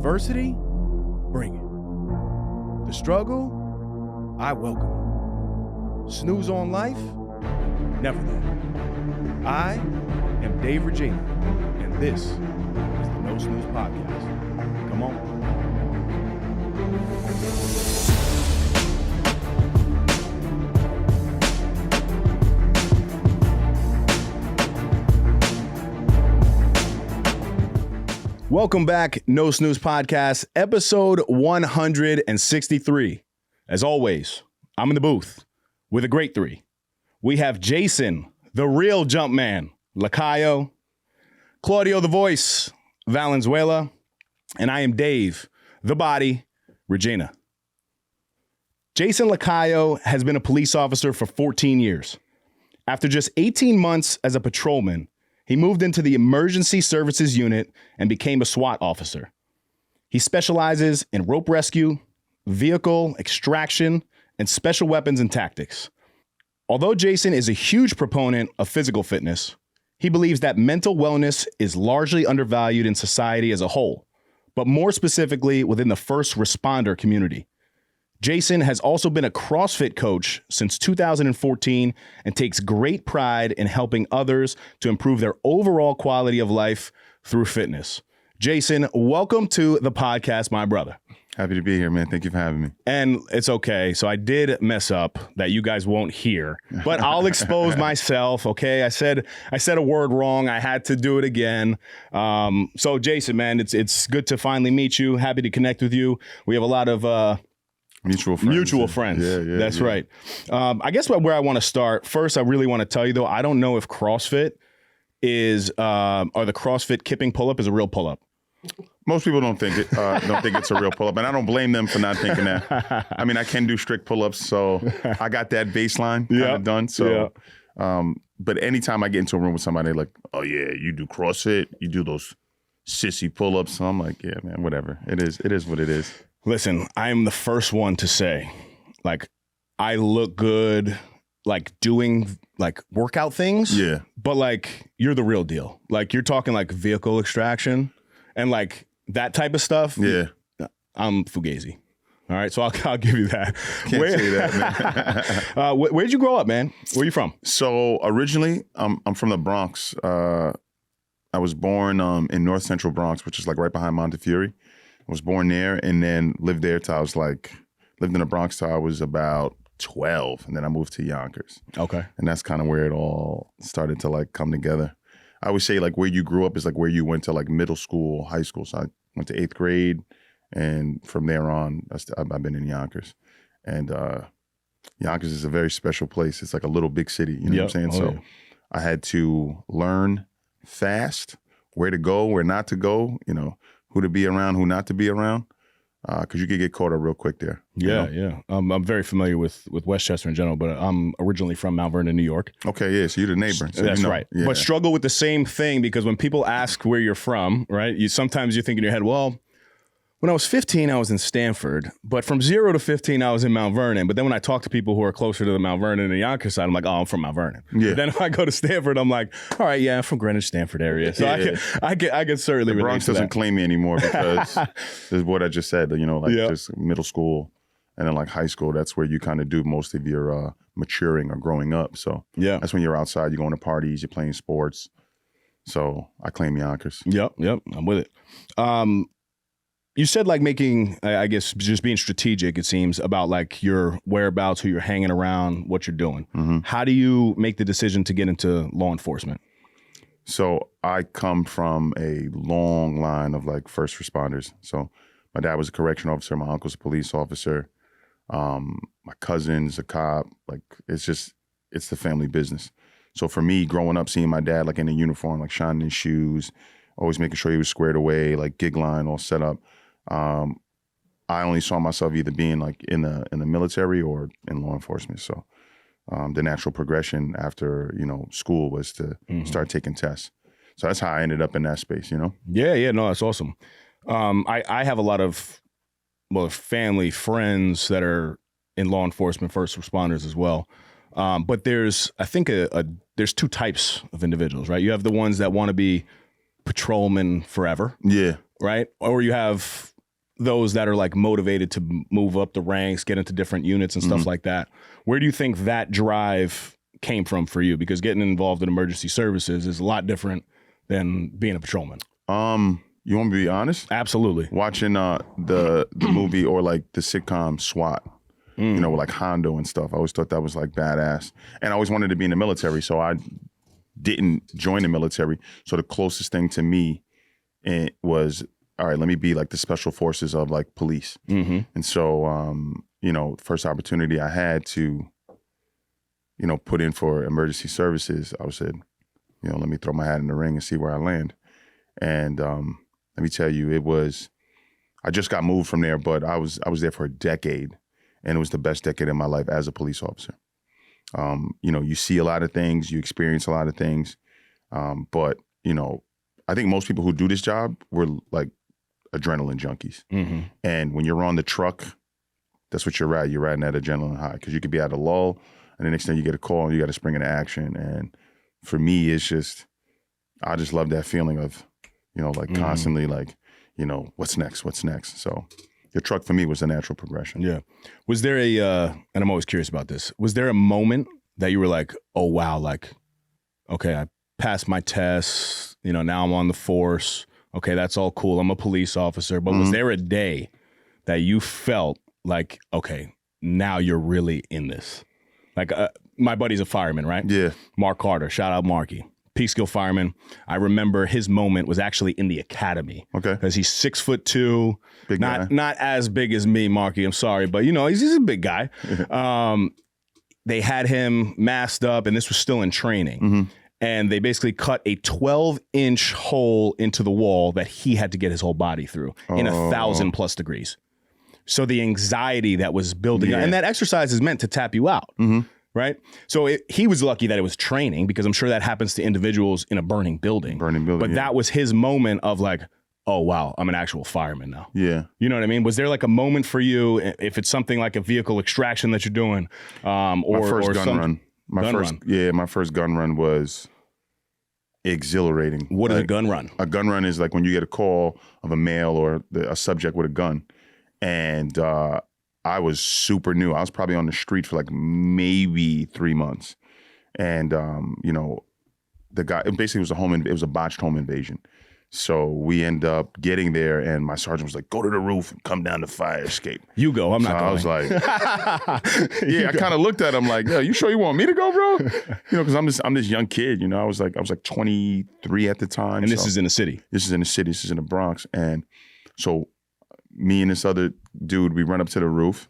Adversity, bring it. The struggle, I welcome it. Snooze on life, never there. I am Dave Regina, and this is the No Snooze Podcast. Come on. Welcome back, No Snooze Podcast, episode 163. As always, I'm in the booth with a great three. We have Jason, the real jump man, Lacayo, Claudio, the voice, Valenzuela, and I am Dave, the body, Regina. Jason Lacayo has been a police officer for 14 years. After just 18 months as a patrolman, he moved into the Emergency Services Unit and became a SWAT officer. He specializes in rope rescue, vehicle extraction, and special weapons and tactics. Although Jason is a huge proponent of physical fitness, he believes that mental wellness is largely undervalued in society as a whole, but more specifically within the first responder community. Jason has also been a CrossFit coach since 2014 and takes great pride in helping others to improve their overall quality of life through fitness. Jason, welcome to the podcast, my brother. Happy to be here, man. Thank you for having me. And it's okay. So I did mess up that you guys won't hear, but I'll expose myself. Okay. I said a word wrong. I had to do it again. So Jason, man, it's good to finally meet you. Happy to connect with you. We have a lot of, Mutual friends. Yeah, that's right. I guess where I want to start first, I really want to tell you though, I don't know if CrossFit is, or the CrossFit kipping pull-up is a real pull-up. Most people don't think it's a real pull-up, and I don't blame them for not thinking that. I mean, I can do strict pull-ups, so I got that baseline kind of done. So, but anytime I get into a room with somebody like, oh yeah, you do CrossFit, you do those sissy pull-ups. So I'm like, yeah, man, whatever. It is what it is. Listen, I'm the first one to say, like, I look good, like, doing, like, workout things. Yeah. But, like, you're the real deal. Like, you're talking, like, vehicle extraction and, like, that type of stuff. Yeah. I'm Fugazi. All right, so I'll give you that. Can't say that, man. Where'd you grow up, man? Where you from? So, originally, I'm from the Bronx. I was born in North Central Bronx, which is, like, right behind Montefiore. I was born there and then lived there till I was lived in the Bronx till I was about 12. And then I moved to Yonkers. Okay. And that's kind of where it all started to like come together. I always say like where you grew up is like where you went to like middle school, high school. So I went to 8th grade and from there on, I've been in Yonkers. And Yonkers is a very special place. It's like a little big city, you know what I'm saying? So I had to learn fast where to go, where not to go, you know, who to be around, who not to be around, because you could get caught up real quick there. Yeah. I'm very familiar with Westchester in general, but I'm originally from Mount Vernon, New York. Okay, yeah, so you're the neighbor. So that's right. Yeah. But struggle with the same thing because when people ask where you're from, right, sometimes you think in your head, well, when I was 15, I was in Stanford, but from 0 to 15, I was in Mount Vernon. But then when I talk to people who are closer to the Mount Vernon and Yonkers side, I'm like, oh, I'm from Mount Vernon. Yeah. But then if I go to Stanford, I'm like, all right, yeah, I'm from Greenwich, Stanford area. So I can certainly relate to that. The Bronx doesn't claim me anymore because is what I just said, you know, like just middle school and then like high school, that's where you kind of do most of your maturing or growing up. So that's when you're outside, you're going to parties, you're playing sports. So I claim Yonkers. Yep, I'm with it. You said like making, I guess, just being strategic, it seems, about like your whereabouts, who you're hanging around, what you're doing. Mm-hmm. How do you make the decision to get into law enforcement? So I come from a long line of like first responders. So my dad was a correction officer. My uncle's a police officer. My cousin's a cop. Like it's the family business. So for me, growing up, seeing my dad like in a uniform, like shining his shoes, always making sure he was squared away, like gig line all set up. I only saw myself either being like in the military or in law enforcement. So the natural progression after, you know, school was to start taking tests. So that's how I ended up in that space, you know? Yeah, no, that's awesome. I have a lot of, family, friends that are in law enforcement, first responders as well. But there's, I think, there's two types of individuals, right? You have the ones that want to be patrolmen forever. Yeah. Right? Or you have those that are like motivated to move up the ranks, get into different units and stuff like that. Where do you think that drive came from for you? Because getting involved in emergency services is a lot different than being a patrolman. You want me to be honest? Absolutely. Watching the movie or like the sitcom SWAT, you know, with like Hondo and stuff. I always thought that was like badass. And I always wanted to be in the military, so I didn't join the military. So the closest thing to me was, all right, let me be like the special forces of like police. And so, you know, first opportunity I had to, you know, put in for emergency services, I said, you know, let me throw my hat in the ring and see where I land. And let me tell you, I just got moved from there, but I was there for a decade, and it was the best decade of my life as a police officer. You know, you see a lot of things, you experience a lot of things, but, you know, I think most people who do this job were like adrenaline junkies. And when you're on the truck, that's what you're at. You're riding that adrenaline high because you could be at a lull, and the next thing you get a call and you got to spring into action. And for me, it's just, I just love that feeling of, you know, like constantly like, you know, what's next? What's next? So the truck for me was a natural progression. Yeah. Was there and I'm always curious about this, was there a moment that you were like, oh, wow, like, okay, I passed my tests, you know, now I'm on the force. Okay, that's all cool. I'm a police officer. But was there a day that you felt like, okay, now you're really in this? Like my buddy's a fireman, right? Yeah. Mark Carter. Shout out Marky. Peekskill fireman. I remember his moment was actually in the academy. Okay. Because he's 6'2", Big guy. not as big as me, Marky. I'm sorry, but you know he's a big guy. They had him masked up, and this was still in training. And they basically cut a 12-inch hole into the wall that he had to get his whole body through in 1,000+ degrees. So the anxiety that was building, and that exercise is meant to tap you out. Right? So he was lucky that it was training, because I'm sure that happens to individuals in a burning building. But that was his moment of like, oh, wow, I'm an actual fireman now. Yeah. You know what I mean? Was there like a moment for you, if it's something like a vehicle extraction that you're doing? My first gun run. My first gun run was exhilarating. What is a gun run? A gun run is like when you get a call of a male or a subject with a gun. And I was super new. I was probably on the street for like maybe 3 months. And, you know, the guy, it basically was it was a botched home invasion. So we end up getting there, and my sergeant was like, go to the roof and come down the fire escape. You go, I'm not going. I was like, I kind of looked at him like, yeah, you sure you want me to go, bro? You know, because I'm this young kid, you know, I was like 23 at the time. And this is in the city? This is in the city. This is in the Bronx. And so me and this other dude, we run up to the roof,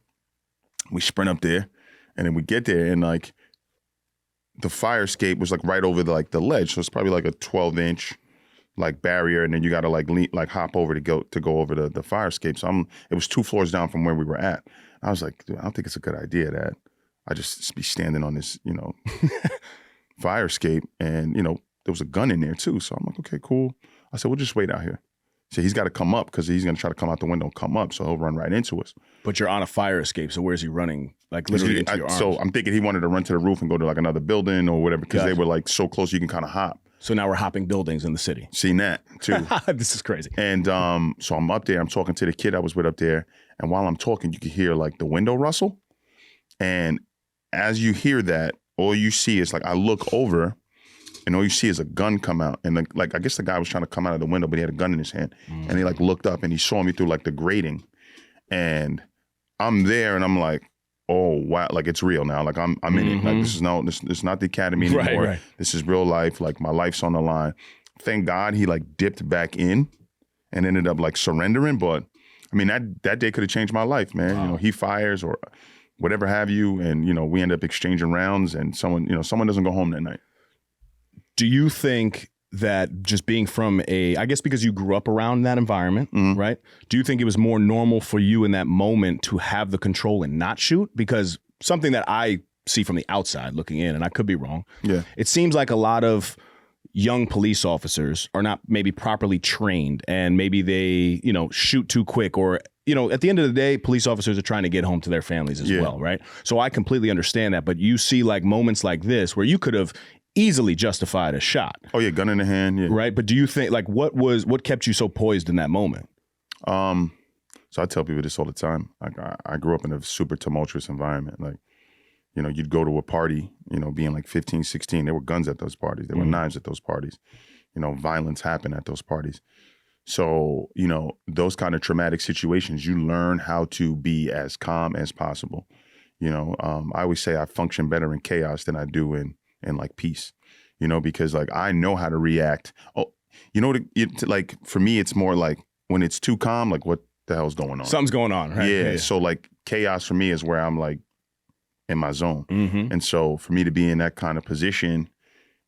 we sprint up there, and then we get there, and like the fire escape was like right over the ledge. So it's probably like a 12-inch like barrier, and then you got to like hop over to go over the fire escape. So it was 2 floors down from where we were at. I was like, dude, I don't think it's a good idea that I just be standing on this, you know, fire escape, and you know there was a gun in there too. So I'm like, okay, cool. I said, we'll just wait out here. So he's got to come up, because he's going to try to come out the window and come up, so he'll run right into us. But you're on a fire escape, so where's he running? Like literally into your arms? So I'm thinking he wanted to run to the roof and go to like another building or whatever, because they were like so close you can kind of hop. So now we're hopping buildings in the city. Seen that too. This is crazy. And so I'm up there, I'm talking to the kid I was with up there, and while I'm talking, you can hear like the window rustle. And as you hear that, all you see is like, I look over, and all you see is a gun come out. And like I guess the guy was trying to come out of the window, but he had a gun in his hand. And he like looked up, and he saw me through like the grating. And I'm there, and I'm like, oh wow, like it's real now. Like I'm in it. Like this is not the academy anymore. Right. This is real life. Like my life's on the line. Thank God he like dipped back in and ended up like surrendering. But I mean that day could have changed my life, man. Wow. You know, he fires or whatever have you, and you know, we end up exchanging rounds, and someone doesn't go home that night. Do you think that just being from I guess because you grew up around that environment, right? Do you think it was more normal for you in that moment to have the control and not shoot? Because something that I see from the outside looking in, and I could be wrong, it seems like a lot of young police officers are not maybe properly trained, and maybe they, you know, shoot too quick, or, you know, at the end of the day, police officers are trying to get home to their families as well, right? So I completely understand that, but you see like moments like this where you could have easily justified a shot. Oh yeah, gun in the hand, yeah. Right, but do you think, like, what kept you so poised in that moment? So I tell people this all the time. Like I grew up in a super tumultuous environment. Like, you know, you'd go to a party, you know, being like 15, 16, there were guns at those parties. There were knives at those parties. You know, violence happened at those parties. So, you know, those kind of traumatic situations, you learn how to be as calm as possible. You know, I always say I function better in chaos than I do in like peace, you know, because like I know how to react. Oh, you know, like for me, it's more like when it's too calm, like what the hell's going on? Something's going on, right? Yeah. So like chaos for me is where I'm like in my zone. Mm-hmm. And so for me to be in that kind of position,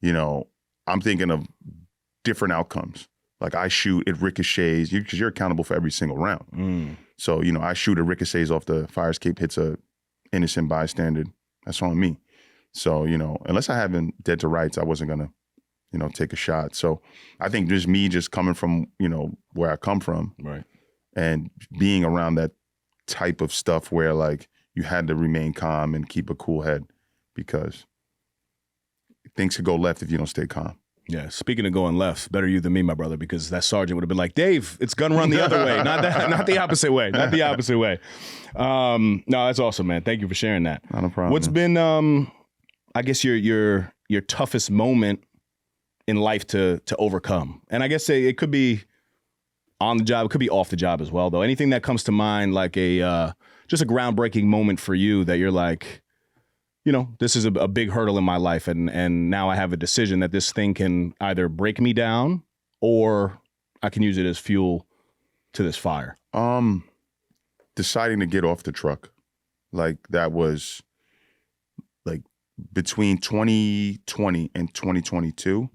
you know, I'm thinking of different outcomes. Like I shoot, it ricochets, because you're accountable for every single round. Mm. So, you know, I shoot, it ricochets off the fire escape, hits a innocent bystander. That's on me. So, you know, unless I haven't dead to rights, I wasn't gonna, you know, take a shot. So I think just me just coming from, you know, where I come from, right, and being around that type of stuff where like you had to remain calm and keep a cool head, because things could go left if you don't stay calm. Yeah. Speaking of going left, better you than me, my brother, because that sergeant would have been like, Dave, it's gun run the other way, not the opposite way, not the opposite way. No, that's awesome, man. Thank you for sharing that. Not a problem. What's been, I guess your toughest moment in life to overcome? And I guess it could be on the job, it could be off the job as well, though. Anything that comes to mind, like just a groundbreaking moment for you that you're like, you know, this is a big hurdle in my life, and now I have a decision that this thing can either break me down or I can use it as fuel to this fire. Deciding to get off the truck. Like that was like between 2020 and 2022,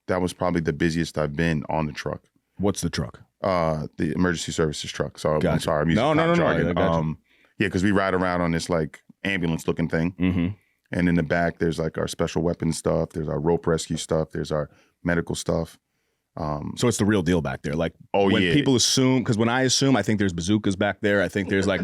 that was probably the busiest I've been on the truck. What's the truck? The emergency services truck. So Gotcha. I'm sorry, I'm using No. jargon. I got you. Yeah, because we ride around on this like ambulance looking thing. Mm-hmm. And in the back, there's like our special weapons stuff. There's our rope rescue stuff. There's our medical stuff. So it's the real deal back there. Like when yeah. people assume, because when I assume, I think there's bazookas back there. I think there's like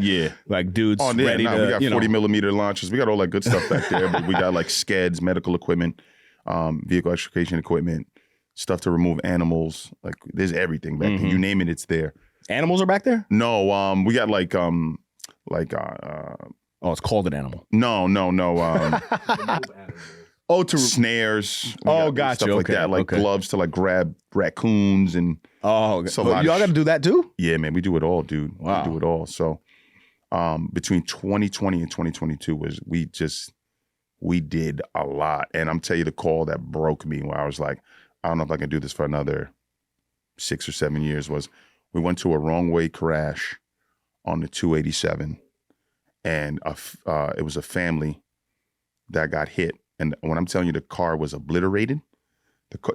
like dudes ready to. We got 40 millimeter launchers. We got all that good stuff back there. But we got like skeds, medical equipment, vehicle extrication equipment, stuff to remove animals. Like there's everything back there. You name it, it's there. Animals are back there? No, we got like oh, it's called an animal. No. To snares. Gotcha. Stuff like that, like gloves to like grab raccoons and. Oh, okay. Y'all got to do that too? Yeah, man, we do it all, dude. Wow. We do it all. So, between 2020 and 2022 we did a lot, and I'm telling you, the call that broke me, where I was like, I don't know if I can do this for another 6 or 7 years, was we went to a wrong way crash on the 287, and it was a family that got hit. And when I'm telling you, the car was obliterated,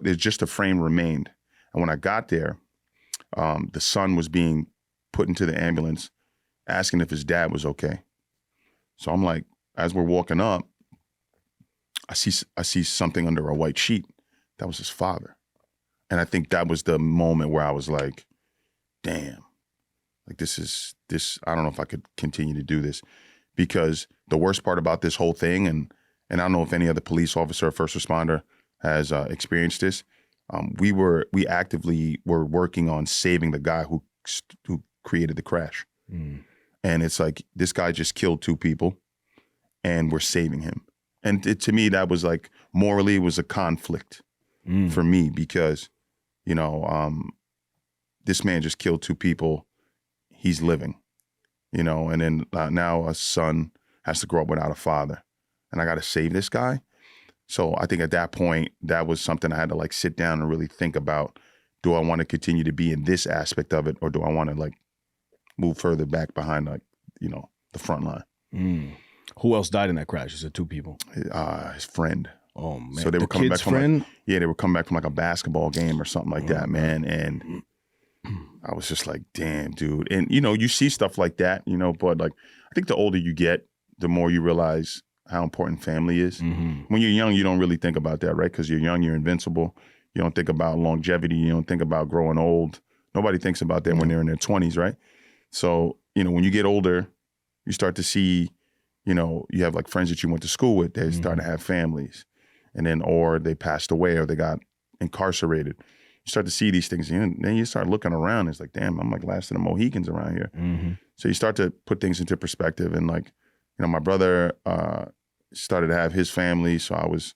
there's just a frame remained. And when I got there, the son was being put into the ambulance, asking if his dad was okay. So I'm like, as we're walking up, I see something under a white sheet. That was his father. And I think that was the moment where I was like, damn, like this, I don't know if I could continue to do this. Because the worst part about this whole thing, and I don't know if any other police officer or first responder has experienced this, we actively were working on saving the guy who created the crash. And it's like, this guy just killed 2 people and we're saving him. And to me, that was like, morally, it was a conflict for me, because, you know, this man just killed 2 people. He's living, you know, and then now a son has to grow up without a father, and I got to save this guy. So I think at that point, that was something I had to like sit down and really think about. Do I want to continue to be in this aspect of it, or do I want to like move further back behind, like, you know, the front line? Who else died in that crash? You said 2 people. His friend. Oh man! So they were coming back from friend? they were coming back from like a basketball game or something like that, man. And I was just like, damn, dude. And you know, you see stuff like that, you know, but like, I think the older you get, the more you realize how important family is. When you're young, you don't really think about that, right? Because you're young, you're invincible. You don't think about longevity. You don't think about growing old. Nobody thinks about that when they're in their 20s, right? So, you know, when you get older, you start to see, you know, you have like friends that you went to school with, they start to have families. And then, or they passed away, or they got incarcerated. start to see these things, and then you start looking around. It's like, damn, I'm like last of the Mohicans around here. Mm-hmm. So you start to put things into perspective, and like, you know, my brother started to have his family, so I was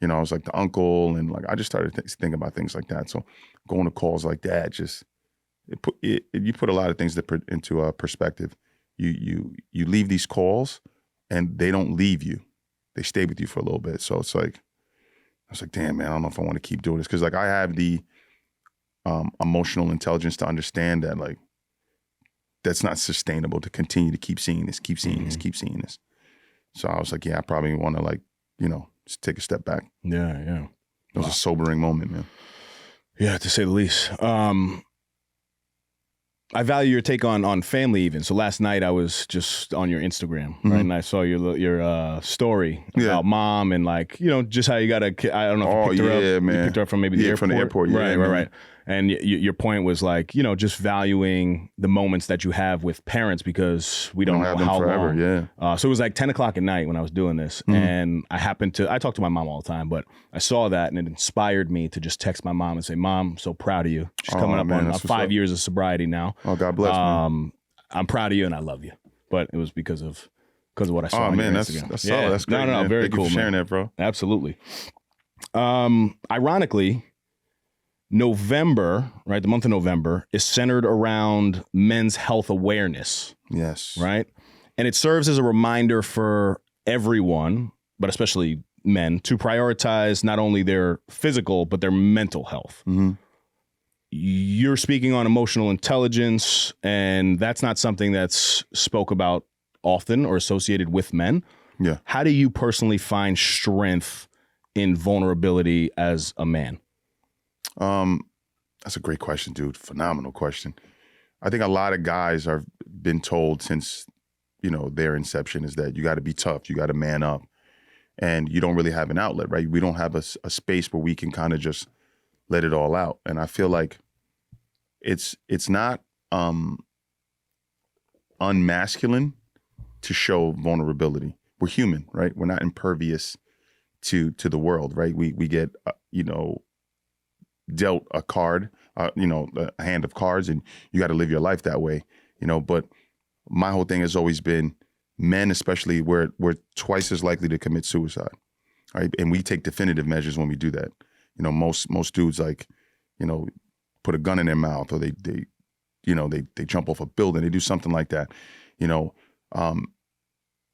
like the uncle, and like I just started thinking about things like that. So going to calls like that, just you put a lot of things into perspective. You leave these calls, and they don't leave you; they stay with you for a little bit. So it's like, I was like, damn, man, I don't know if I want to keep doing this, because like I have the emotional intelligence to understand that like that's not sustainable to continue to keep seeing this. So I was like, yeah, I probably want to like, you know, just take a step back. Yeah. It was a sobering moment, man. Yeah, to say the least. I value your take on family even. So last night I was just on your Instagram, right? And I saw your story about mom and like, you know, just how you got a kid. I don't know if you picked her up. Man. You picked her up from maybe the airport. From the airport, Right. And your point was like, you know, just valuing the moments that you have with parents, because we don't know have them how forever, long. So it was like 10 o'clock at night when I was doing this. And I talk to my mom all the time, but I saw that and it inspired me to just text my mom and say, Mom, I'm so proud of you. She's coming up on 5 years of sobriety now. Oh, God bless, man. I'm proud of you and I love you. But it was because of what I saw on man, your that's Instagram. solid. That's great. No, man. very Thank cool, you for sharing man. that, bro. Absolutely. Ironically, November, right? The month of November is centered around men's health awareness. Yes. Right? And it serves as a reminder for everyone, but especially men, to prioritize not only their physical, but their mental health. Mm-hmm. You're speaking on emotional intelligence, and that's not something that's spoke about often or associated with men. Yeah. How do you personally find strength in vulnerability as a man? That's a great question, dude. Phenomenal question. I think a lot of guys have been told since, you know, their inception is that you got to be tough, you got to man up, and you don't really have an outlet, right? We don't have a space where we can kind of just let it all out. And I feel like it's not unmasculine to show vulnerability. We're human, right? We're not impervious to the world, right? We get dealt a card, a hand of cards, and you got to live your life that way, you know. But my whole thing has always been, men especially, we're twice as likely to commit suicide, right? And we take definitive measures when we do that. You know, most dudes, like, you know, put a gun in their mouth, or they jump off a building, they do something like that. You know,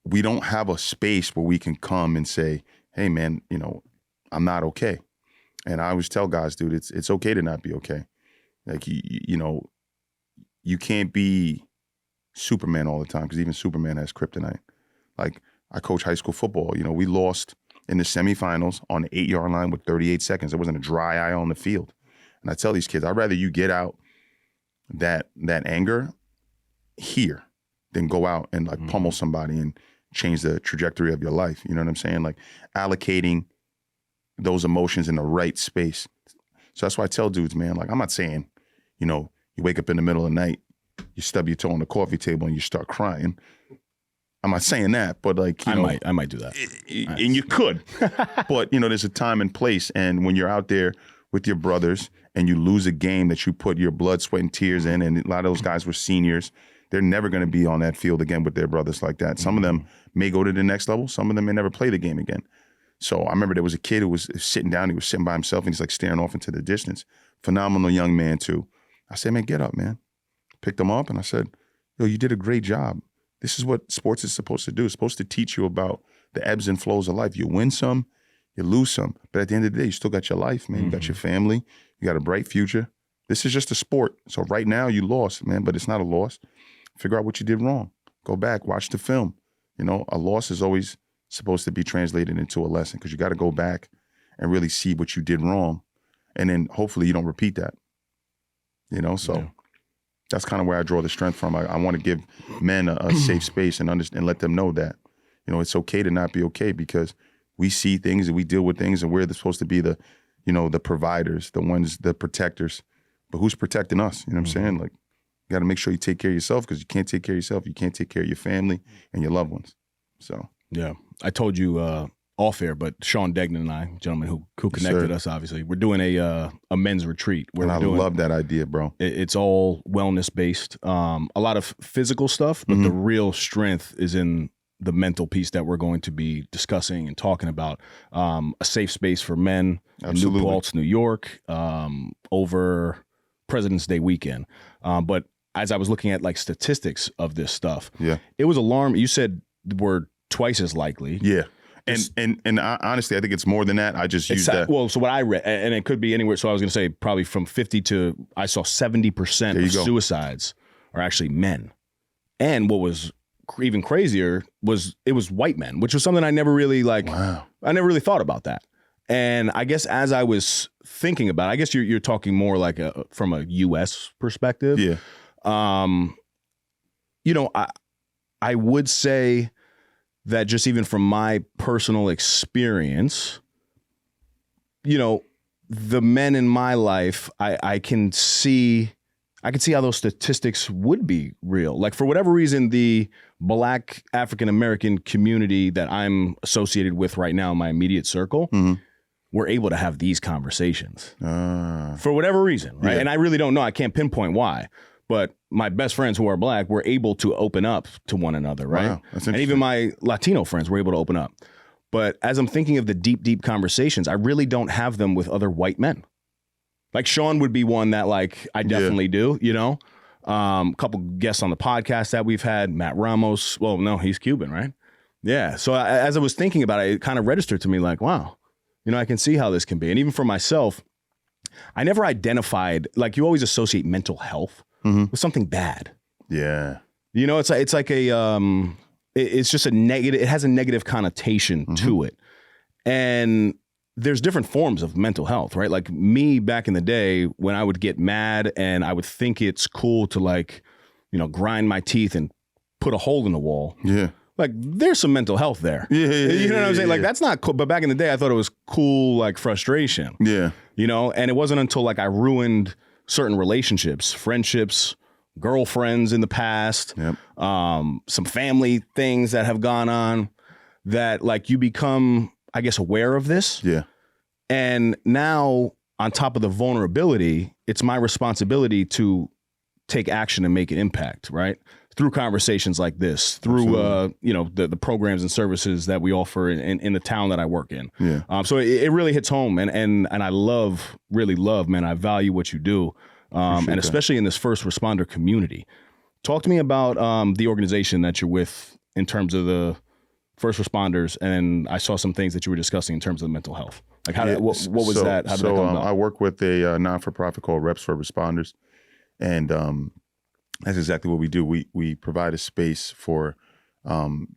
we don't have a space where we can come and say, hey man, you know, I'm not okay. And I always tell guys, dude, it's okay to not be okay. Like, you know, you can't be Superman all the time, because even Superman has kryptonite. Like, I coach high school football. You know, we lost in the semifinals on the 8-yard line with 38 seconds. There wasn't a dry eye on the field. And I tell these kids, I'd rather you get out that anger here than go out and like pummel somebody and change the trajectory of your life. You know what I'm saying? Like, allocating those emotions in the right space. So that's why I tell dudes, man, like, I'm not saying, you know, you wake up in the middle of the night, you stub your toe on the coffee table and you start crying. I'm not saying that, but like, I might do that. And you could. But, you know, there's a time and place. And when you're out there with your brothers and you lose a game that you put your blood, sweat, and tears in, and a lot of those guys were seniors, they're never going to be on that field again with their brothers like that. Some of them may go to the next level. Some of them may never play the game again. So I remember there was a kid who was sitting down. He was sitting by himself, and he's like staring off into the distance. Phenomenal young man too. I said, man, get up, man. Picked him up, and I said, yo, you did a great job. This is what sports is supposed to do. It's supposed to teach you about the ebbs and flows of life. You win some, you lose some. But at the end of the day, you still got your life, man. You got your family. You got a bright future. This is just a sport. So right now you lost, man, but it's not a loss. Figure out what you did wrong. Go back, watch the film. You know, a loss is always supposed to be translated into a lesson, because you got to go back and really see what you did wrong. And then hopefully you don't repeat that, you know? So that's kind of where I draw the strength from. I want to give men a safe space and understand, and let them know that, you know, it's okay to not be okay, because we see things and we deal with things, and we're supposed to be the, you know, the providers, the ones, the protectors. But who's protecting us? You know what I'm saying? Like, you got to make sure you take care of yourself, because you can't take care of yourself, you can't take care of your family and your loved ones. So. Yeah. I told you off air, but Sean Degnan and I, gentleman who connected us, obviously, we're doing a men's retreat. And I love that idea, bro. It's all wellness based. A lot of physical stuff, but the real strength is in the mental piece that we're going to be discussing and talking about. A safe space for men in New Paltz, New York, over President's Day weekend. But as I was looking at like statistics of this stuff, it was alarming. You said we're twice as likely. Yeah. And honestly, I think it's more than that. I just used that. Well, so what I read, and it could be anywhere. So I was going to say probably from 50 to, I saw 70% of suicides are actually men. And what was even crazier was it was white men, which was something I never really I never really thought about that. And I guess as I was thinking about it, I guess you're talking more like from a U.S. perspective. Yeah. You know, I would say that just even from my personal experience, you know, the men in my life, I can see how those statistics would be real. Like for whatever reason, the Black African-American community that I'm associated with right now in my immediate circle, we're able to have these conversations for whatever reason, right? Yeah. And I really don't know. I can't pinpoint why. But my best friends who are Black were able to open up to one another, right? Wow, that's and even my Latino friends were able to open up. But as I'm thinking of the deep, deep conversations, I really don't have them with other white men. Like Sean would be one that like I definitely do, you know? A couple guests on the podcast that we've had, Matt Ramos. Well, no, he's Cuban, right? Yeah. So as I was thinking about it, it kind of registered to me like, wow, you know, I can see how this can be. And even for myself, I never identified, like you always associate mental health with something bad. Yeah. You know, it's like it's just a negative, it has a negative connotation to it. And there's different forms of mental health, right? Like me back in the day when I would get mad and I would think it's cool to like, you know, grind my teeth and put a hole in the wall. Yeah. Like there's some mental health there. Yeah. You know what I'm saying? Like that's not cool. But back in the day, I thought it was cool, like frustration. Yeah. You know, and it wasn't until like I ruined certain relationships, friendships, girlfriends in the past, some family things that have gone on that like you become, I guess, aware of this. Yeah. And now on top of the vulnerability, it's my responsibility to take action and make an impact, right? Through conversations like this, through, you know, the programs and services that we offer in the town that I work in. Yeah. So it really hits home and I really love, man, I value what you do. And especially in this first responder community. Talk to me about the organization that you're with in terms of the first responders. And I saw some things that you were discussing in terms of mental health. Like what was that? How did that come about? I work with a non-for-profit called Reps for Responders. And that's exactly what we do. We provide a space for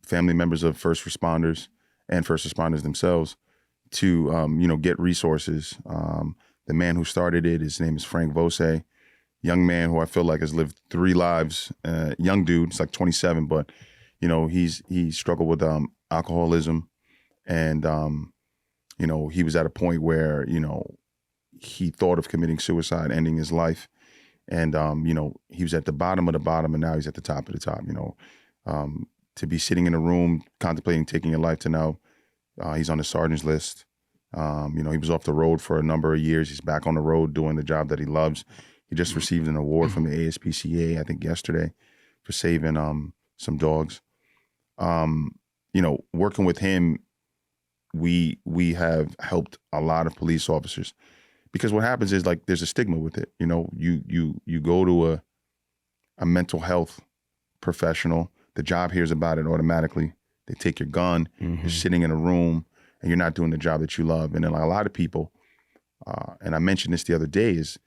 family members of first responders and first responders themselves to, you know, get resources. The man who started it, his name is Frank Vose, young man who I feel like has lived 3 lives. Young dude, he's like 27, but you know he struggled with alcoholism, and you know he was at a point where you know he thought of committing suicide, ending his life, and you know he was at the bottom of the bottom, and now he's at the top of the top. You know, to be sitting in a room contemplating taking a life to now he's on the sergeant's list. You know, he was off the road for a number of years. He's back on the road doing the job that he loves. He just received an award from the ASPCA, I think yesterday, for saving some dogs. You know, working with him, we have helped a lot of police officers because what happens is like there's a stigma with it. You know, you go to a mental health professional, the job hears about it automatically. They take your gun, you're sitting in a room, and you're not doing the job that you love. And then like a lot of people, and I mentioned this the other day, is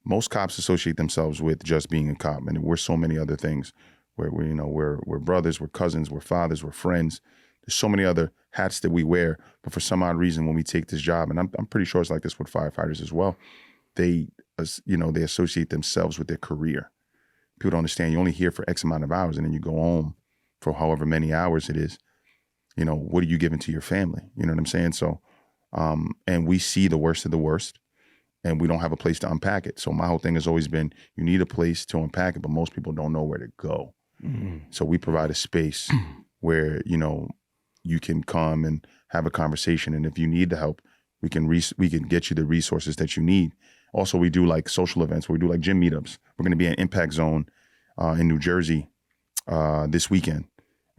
most cops associate themselves with just being a cop, and we're so many other things. We're brothers, we're cousins, we're fathers, we're friends. There's so many other hats that we wear, but for some odd reason, when we take this job, and I'm pretty sure it's like this with firefighters as well, they associate themselves with their career. People don't understand you're only here for X amount of hours, and then you go home for however many hours it is. You know, what are you giving to your family? You know what I'm saying? So, and we see the worst of the worst, and we don't have a place to unpack it. So my whole thing has always been, you need a place to unpack it, but most people don't know where to go. So we provide a space where, you know, you can come and have a conversation. And if you need the help, we can get you the resources that you need. Also, we do like social events where we do like gym meetups. We're going to be in Impact Zone in New Jersey this weekend.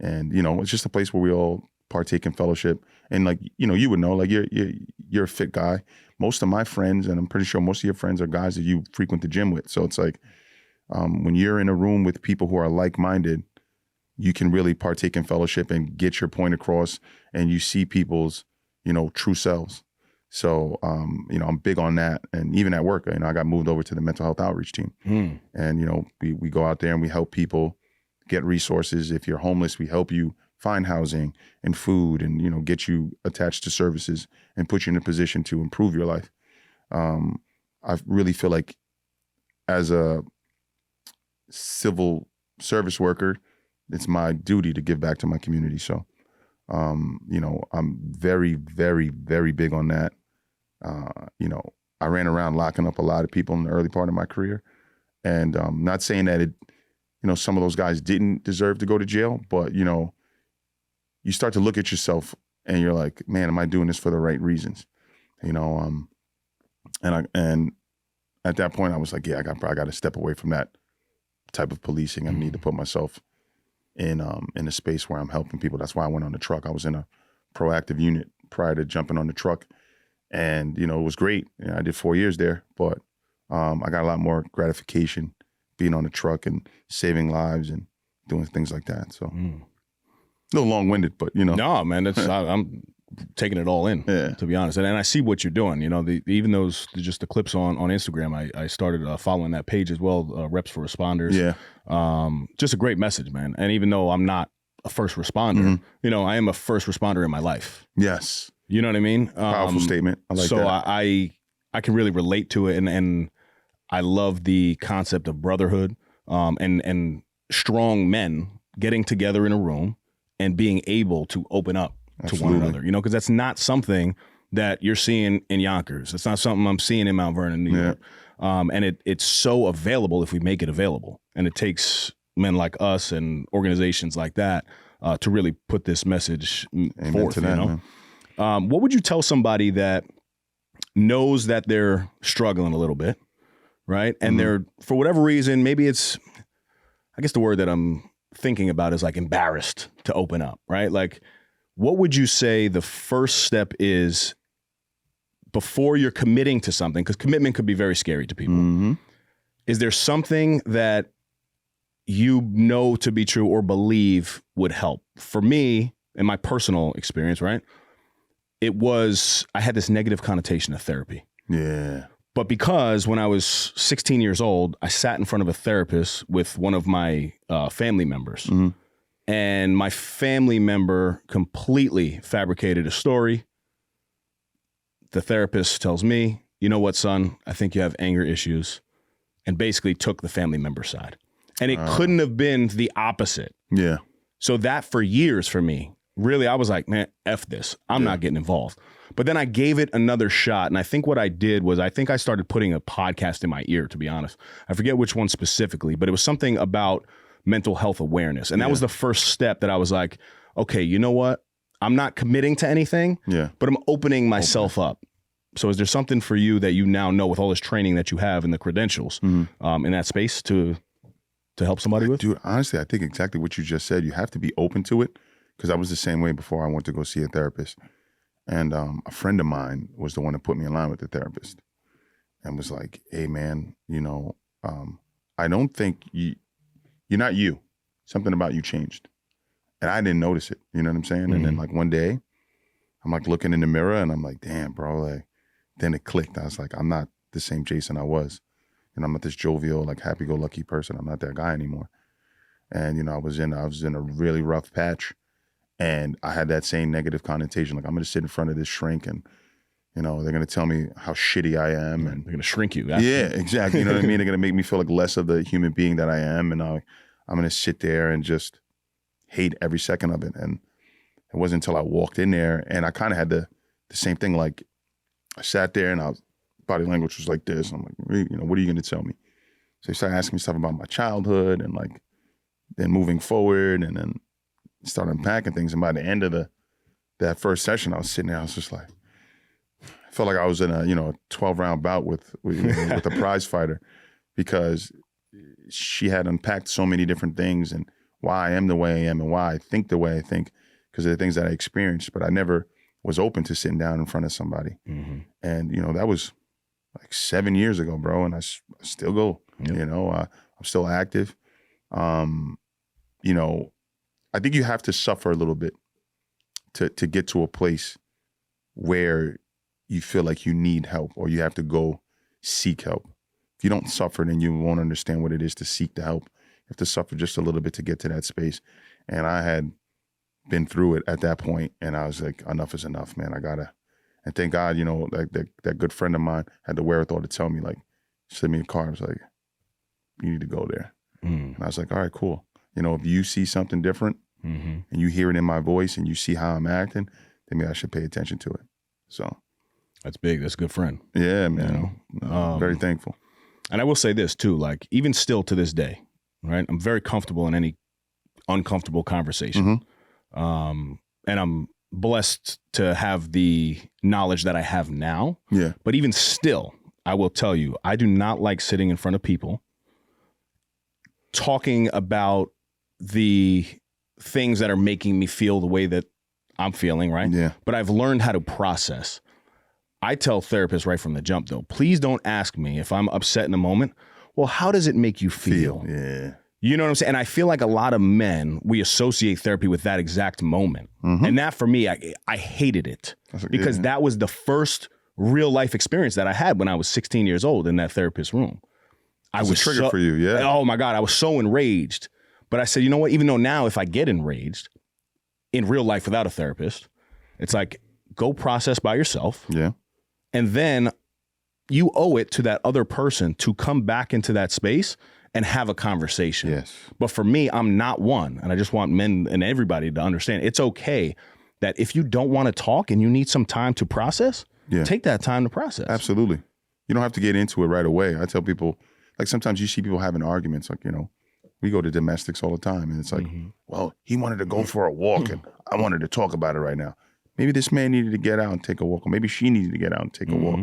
And, it's just a place where we all partake in fellowship. And like, you would know, like you're a fit guy. Most of my friends, and I'm pretty sure most of your friends are guys that you frequent the gym with. So it's like when you're in a room with people who are like-minded, you can really partake in fellowship and get your point across, and you see people's, true selves. So, I'm big on that. And even at work, I got moved over to the mental health outreach team. And, we go out there and we help people get resources. If you're homeless, we help you find housing and food and, get you attached to services and put you in a position to improve your life. I really feel like as a civil service worker, it's my duty to give back to my community. So, I'm very, very, very big on that. I ran around locking up a lot of people in the early part of my career, and not saying that some of those guys didn't deserve to go to jail, but you start to look at yourself and you're like, man, am I doing this for the right reasons? And at that point I was like, yeah, I got to step away from that type of policing. I need to put myself in a space where I'm helping people. That's why I went on the truck. I was in a proactive unit prior to jumping on the truck, and it was great. I did 4 years there, but I got a lot more gratification being on the truck and saving lives and doing things like that. So a little long-winded, but No, man, I'm taking it all in, to be honest. And I see what you're doing. Even those, just the clips on Instagram, I started following that page as well, Reps for Responders. Yeah. Just a great message, man. And even though I'm not a first responder, I am a first responder in my life. Yes. You know what I mean? Powerful statement. I like so that. I can really relate to it, and I love the concept of brotherhood, and strong men getting together in a room and being able to open up to one another, because that's not something that you're seeing in Yonkers. It's not something I'm seeing in Mount Vernon, New York. And it's so available if we make it available. And it takes men like us and organizations like that to really put this message forth. To that, man. What would you tell somebody that knows that they're struggling a little bit, right? And they're, for whatever reason, maybe it's, I guess the word that I'm thinking about is like embarrassed to open up, right? Like, what would you say the first step is before you're committing to something? Because commitment could be very scary to people. Is there something that you know to be true or believe would help? For me, in my personal experience, right, I had this negative connotation of therapy. Yeah. But because when I was 16 years old, I sat in front of a therapist with one of my family members. And my family member completely fabricated a story. The therapist tells me, you know what, son, I think you have anger issues, and basically took the family member's side. And it couldn't have been the opposite. Yeah. So that for years for me, really, I was like, man, F this. I'm not getting involved. But then I gave it another shot. And I think what I did was I started putting a podcast in my ear, to be honest. I forget which one specifically, but it was something about mental health awareness. And that was the first step that I was like, okay, you know what? I'm not committing to anything, but I'm opening myself up. So is there something for you that you now know with all this training that you have and the credentials in that space to help somebody with? Dude, honestly, I think exactly what you just said. You have to be open to it, because I was the same way before I went to go see a therapist. And a friend of mine was the one that put me in line with the therapist and was like, hey, man, I don't think you're not you. Something about you changed. And I didn't notice it. You know what I'm saying? And then like one day, I'm like looking in the mirror and I'm like, damn, bro. Like, then it clicked. I was like, I'm not the same Jason I was. And I'm not this jovial, like happy-go-lucky person. I'm not that guy anymore. And, I was in a really rough patch. And I had that same negative connotation. Like, I'm going to sit in front of this shrink and, they're going to tell me how shitty I am. And they're going to shrink you. Yeah, exactly. You know what I mean? They're going to make me feel like less of the human being that I am. And I'm going to sit there and just hate every second of it. And it wasn't until I walked in there, and I kind of had the same thing. Like, I sat there and body language was like this. I'm like, what are you going to tell me? So they started asking me stuff about my childhood and like then moving forward, and then start unpacking things. And by the end of the that first session, I was sitting there, I was just like, I felt like I was in a 12-round bout with a prize fighter, because she had unpacked so many different things and why I am the way I am and why I think the way I think, because of the things that I experienced, but I never was open to sitting down in front of somebody. Mm-hmm. And, that was like 7 years ago, bro. And I still go, Yep. I'm still active. I think you have to suffer a little bit to get to a place where you feel like you need help, or you have to go seek help. If you don't suffer, then you won't understand what it is to seek the help. You have to suffer just a little bit to get to that space. And I had been through it at that point, and I was like, enough is enough, man. And thank God, like that good friend of mine had the wherewithal to tell me, like, send me a car. I was like, you need to go there. And I was like, all right, cool. If you see something different and you hear it in my voice and you see how I'm acting, then maybe I should pay attention to it. So that's big. That's a good friend. Yeah, man. Very thankful. And I will say this too, like, even still to this day, right? I'm very comfortable in any uncomfortable conversation. And I'm blessed to have the knowledge that I have now. Yeah. But even still, I will tell you, I do not like sitting in front of people talking about the things that are making me feel the way that I'm feeling, right? Yeah. But I've learned how to process. I tell therapists right from the jump, though, please don't ask me if I'm upset in a moment, well, how does it make you feel? Yeah. You know what I'm saying? And I feel like a lot of men, we associate therapy with that exact moment. And that, for me, I hated it, because that was the first real life experience that I had when I was 16 years old in that therapist's room. I was a trigger for you, yeah. Oh my God, I was so enraged. But I said, you know what? Even though now, if I get enraged in real life without a therapist, it's like, go process by yourself. Yeah. And then you owe it to that other person to come back into that space and have a conversation. Yes. But for me, I'm not one. And I just want men and everybody to understand it's okay that if you don't want to talk and you need some time to process, take that time to process. Absolutely. You don't have to get into it right away. I tell people, like, sometimes you see people having arguments, like, we go to domestics all the time, and it's like, well, he wanted to go for a walk and I wanted to talk about it right now. Maybe this man needed to get out and take a walk, or maybe she needed to get out and take a walk,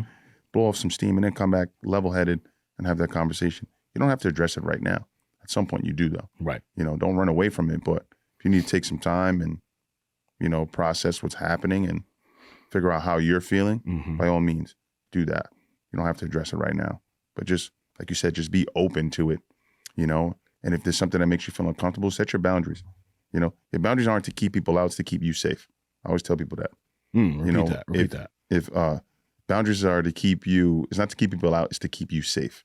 blow off some steam, and then come back level-headed and have that conversation. You don't have to address it right now. At some point you do, though. Right. Don't run away from it, but if you need to take some time and, process what's happening and figure out how you're feeling, by all means, do that. You don't have to address it right now. But just, like you said, just be open to it, and if there's something that makes you feel uncomfortable, set your boundaries. Your boundaries aren't to keep people out, it's to keep you safe. I always tell people that. Repeat that. If boundaries are to keep you, it's not to keep people out, it's to keep you safe.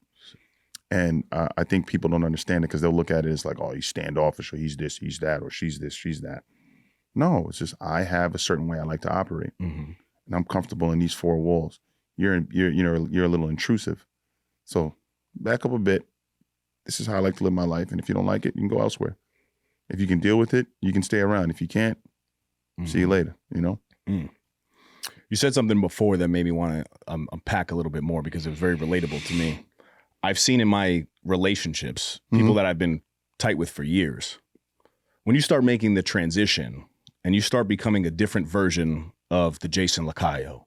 And I think people don't understand it, because they'll look at it as like, oh, he's standoffish, or he's this, he's that, or she's this, she's that. No, it's just, I have a certain way I like to operate, and I'm comfortable in these four walls. You're a little intrusive, so back up a bit. This is how I like to live my life, and if you don't like it, you can go elsewhere. If you can deal with it, you can stay around. If you can't, see you later. You said something before that made me want to unpack a little bit more, because it was very relatable to me. I've seen in my relationships, people that I've been tight with for years, when you start making the transition and you start becoming a different version of the Jason Lacayo,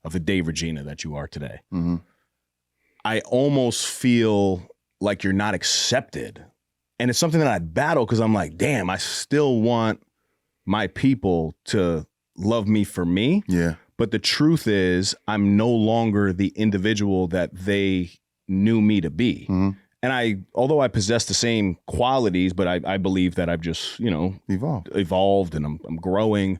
of the Dave Regina that you are today, I almost feel like you're not accepted. And it's something that I battle, because I'm like, damn, I still want my people to love me for me. Yeah. But the truth is, I'm no longer the individual that they knew me to be. And although I possess the same qualities, but I believe that I've just, evolved and I'm growing.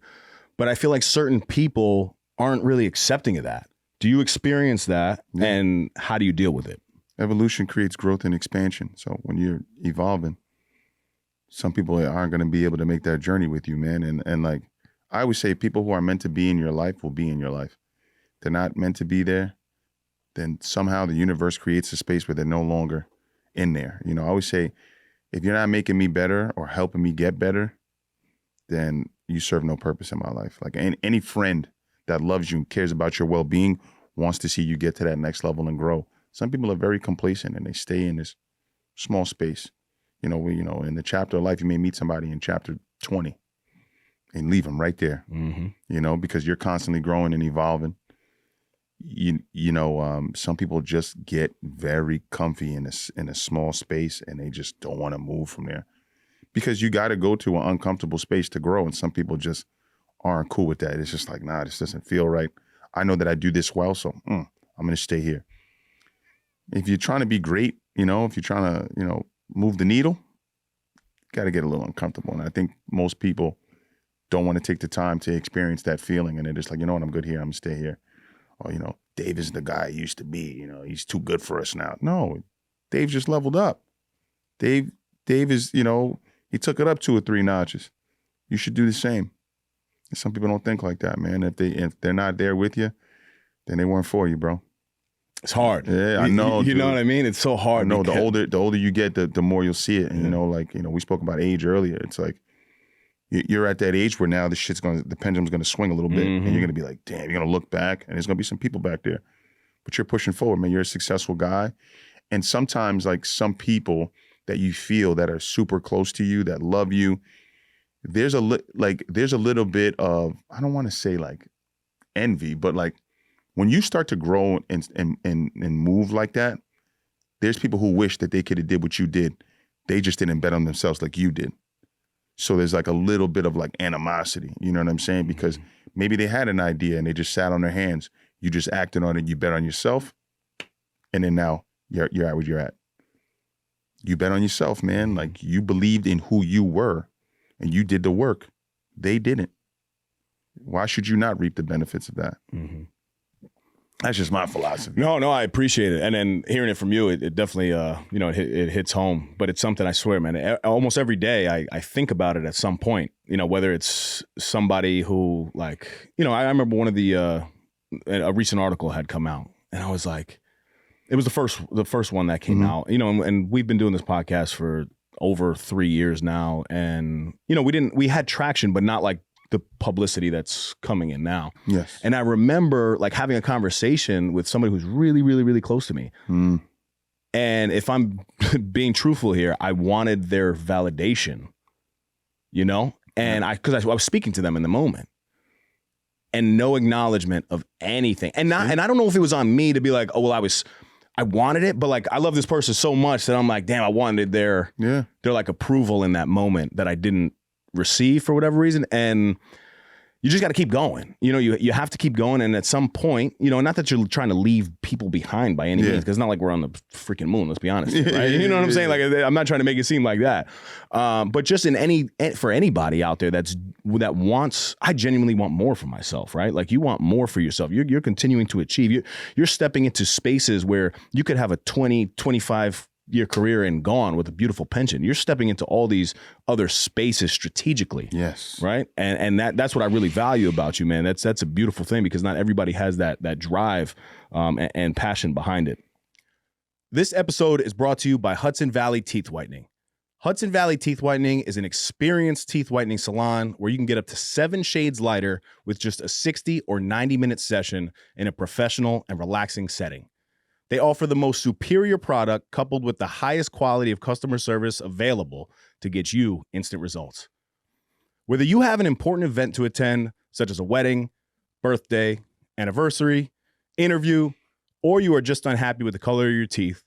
But I feel like certain people aren't really accepting of that. Do you experience that? Yeah. And how do you deal with it? Evolution creates growth and expansion. So when you're evolving, some people aren't going to be able to make that journey with you, man. And like I always say, people who are meant to be in your life will be in your life. They're not meant to be there, then somehow the universe creates a space where they're no longer in there. I always say, if you're not making me better or helping me get better, then you serve no purpose in my life. Like any friend that loves you and cares about your well-being wants to see you get to that next level and grow. Some people are very complacent and they stay in this small space. In the chapter of life, you may meet somebody in chapter 20. and leave them right there. You know, because you're constantly growing and evolving. Some people just get very comfy in a small space, and they just don't want to move from there, because you got to go to an uncomfortable space to grow. And some people just aren't cool with that. It's just like, nah, this doesn't feel right. I know that I do this well, so I'm going to stay here. If you're trying to be great, if you're trying to, move the needle, you got to get a little uncomfortable. And I think most people don't want to take the time to experience that feeling. And they're just like, you know what, I'm good here. I'm going to stay here. Or, Dave is the guy he used to be. He's too good for us now. No, Dave just leveled up. Dave is, he took it up 2 or 3 notches. You should do the same. And some people don't think like that, man. If they're not there with you, then they weren't for you, bro. It's hard. Yeah, I know. You know what I mean? It's so hard. No, the older you get, the more you'll see it. And we spoke about age earlier. It's like you're at that age where now the pendulum's gonna swing a little bit, and you're gonna be like, damn, you're gonna look back, and there's gonna be some people back there, but you're pushing forward, man. You're a successful guy, and sometimes like some people that you feel that are super close to you, that love you, there's a little bit of, I don't want to say like envy, but like when you start to grow and move like that, there's people who wish that they could have did what you did. They just didn't bet on themselves like you did. So there's like a little bit of like animosity, you know what I'm saying? Because maybe they had an idea and they just sat on their hands. You just acted on it. You bet on yourself. And then now you're at where you're at. You bet on yourself, man. Like you believed in who you were and you did the work. They didn't. Why should you not reap the benefits of that? That's just my philosophy. No, I appreciate it. And then hearing it from you, it definitely, it hits home. But it's something, I swear, man, almost every day I think about it at some point, whether it's somebody who like, I remember one of a recent article had come out and I was like, it was the first one that came out, and we've been doing this podcast for over 3 years now. And, we had traction, but not like the publicity that's coming in now. Yes. And I remember like having a conversation with somebody who's really, really, really close to me. And if I'm being truthful here, I wanted their validation, and because I was speaking to them in the moment and no acknowledgement of anything. And I don't know if it was on me to be like, oh, well, I wanted it, but like, I love this person so much that I'm like, damn, I wanted their like approval in that moment that I didn't receive for whatever reason. And you just got to keep going. You have to keep going. And at some point, not that you're trying to leave people behind by any means, because it's not like we're on the freaking moon, let's be honest. Right? You know what I'm saying? Like, I'm not trying to make it seem like that. But just for anybody out there that wants, I genuinely want more for myself, right? Like you want more for yourself. You're continuing to achieve. You're stepping into spaces where you could have a 20, 25 year career and gone with a beautiful pension. You're stepping into all these other spaces strategically. Yes. Right. And that's what I really value about you, man. That's a beautiful thing, because not everybody has that drive and passion behind it. This episode is brought to you by Hudson Valley Teeth Whitening. Hudson Valley Teeth Whitening is an experienced teeth whitening salon where you can get up to 7 shades lighter with just a 60 or 90-minute session in a professional and relaxing setting. They offer the most superior product coupled with the highest quality of customer service available to get you instant results. Whether you have an important event to attend, such as a wedding, birthday, anniversary, interview, or you are just unhappy with the color of your teeth,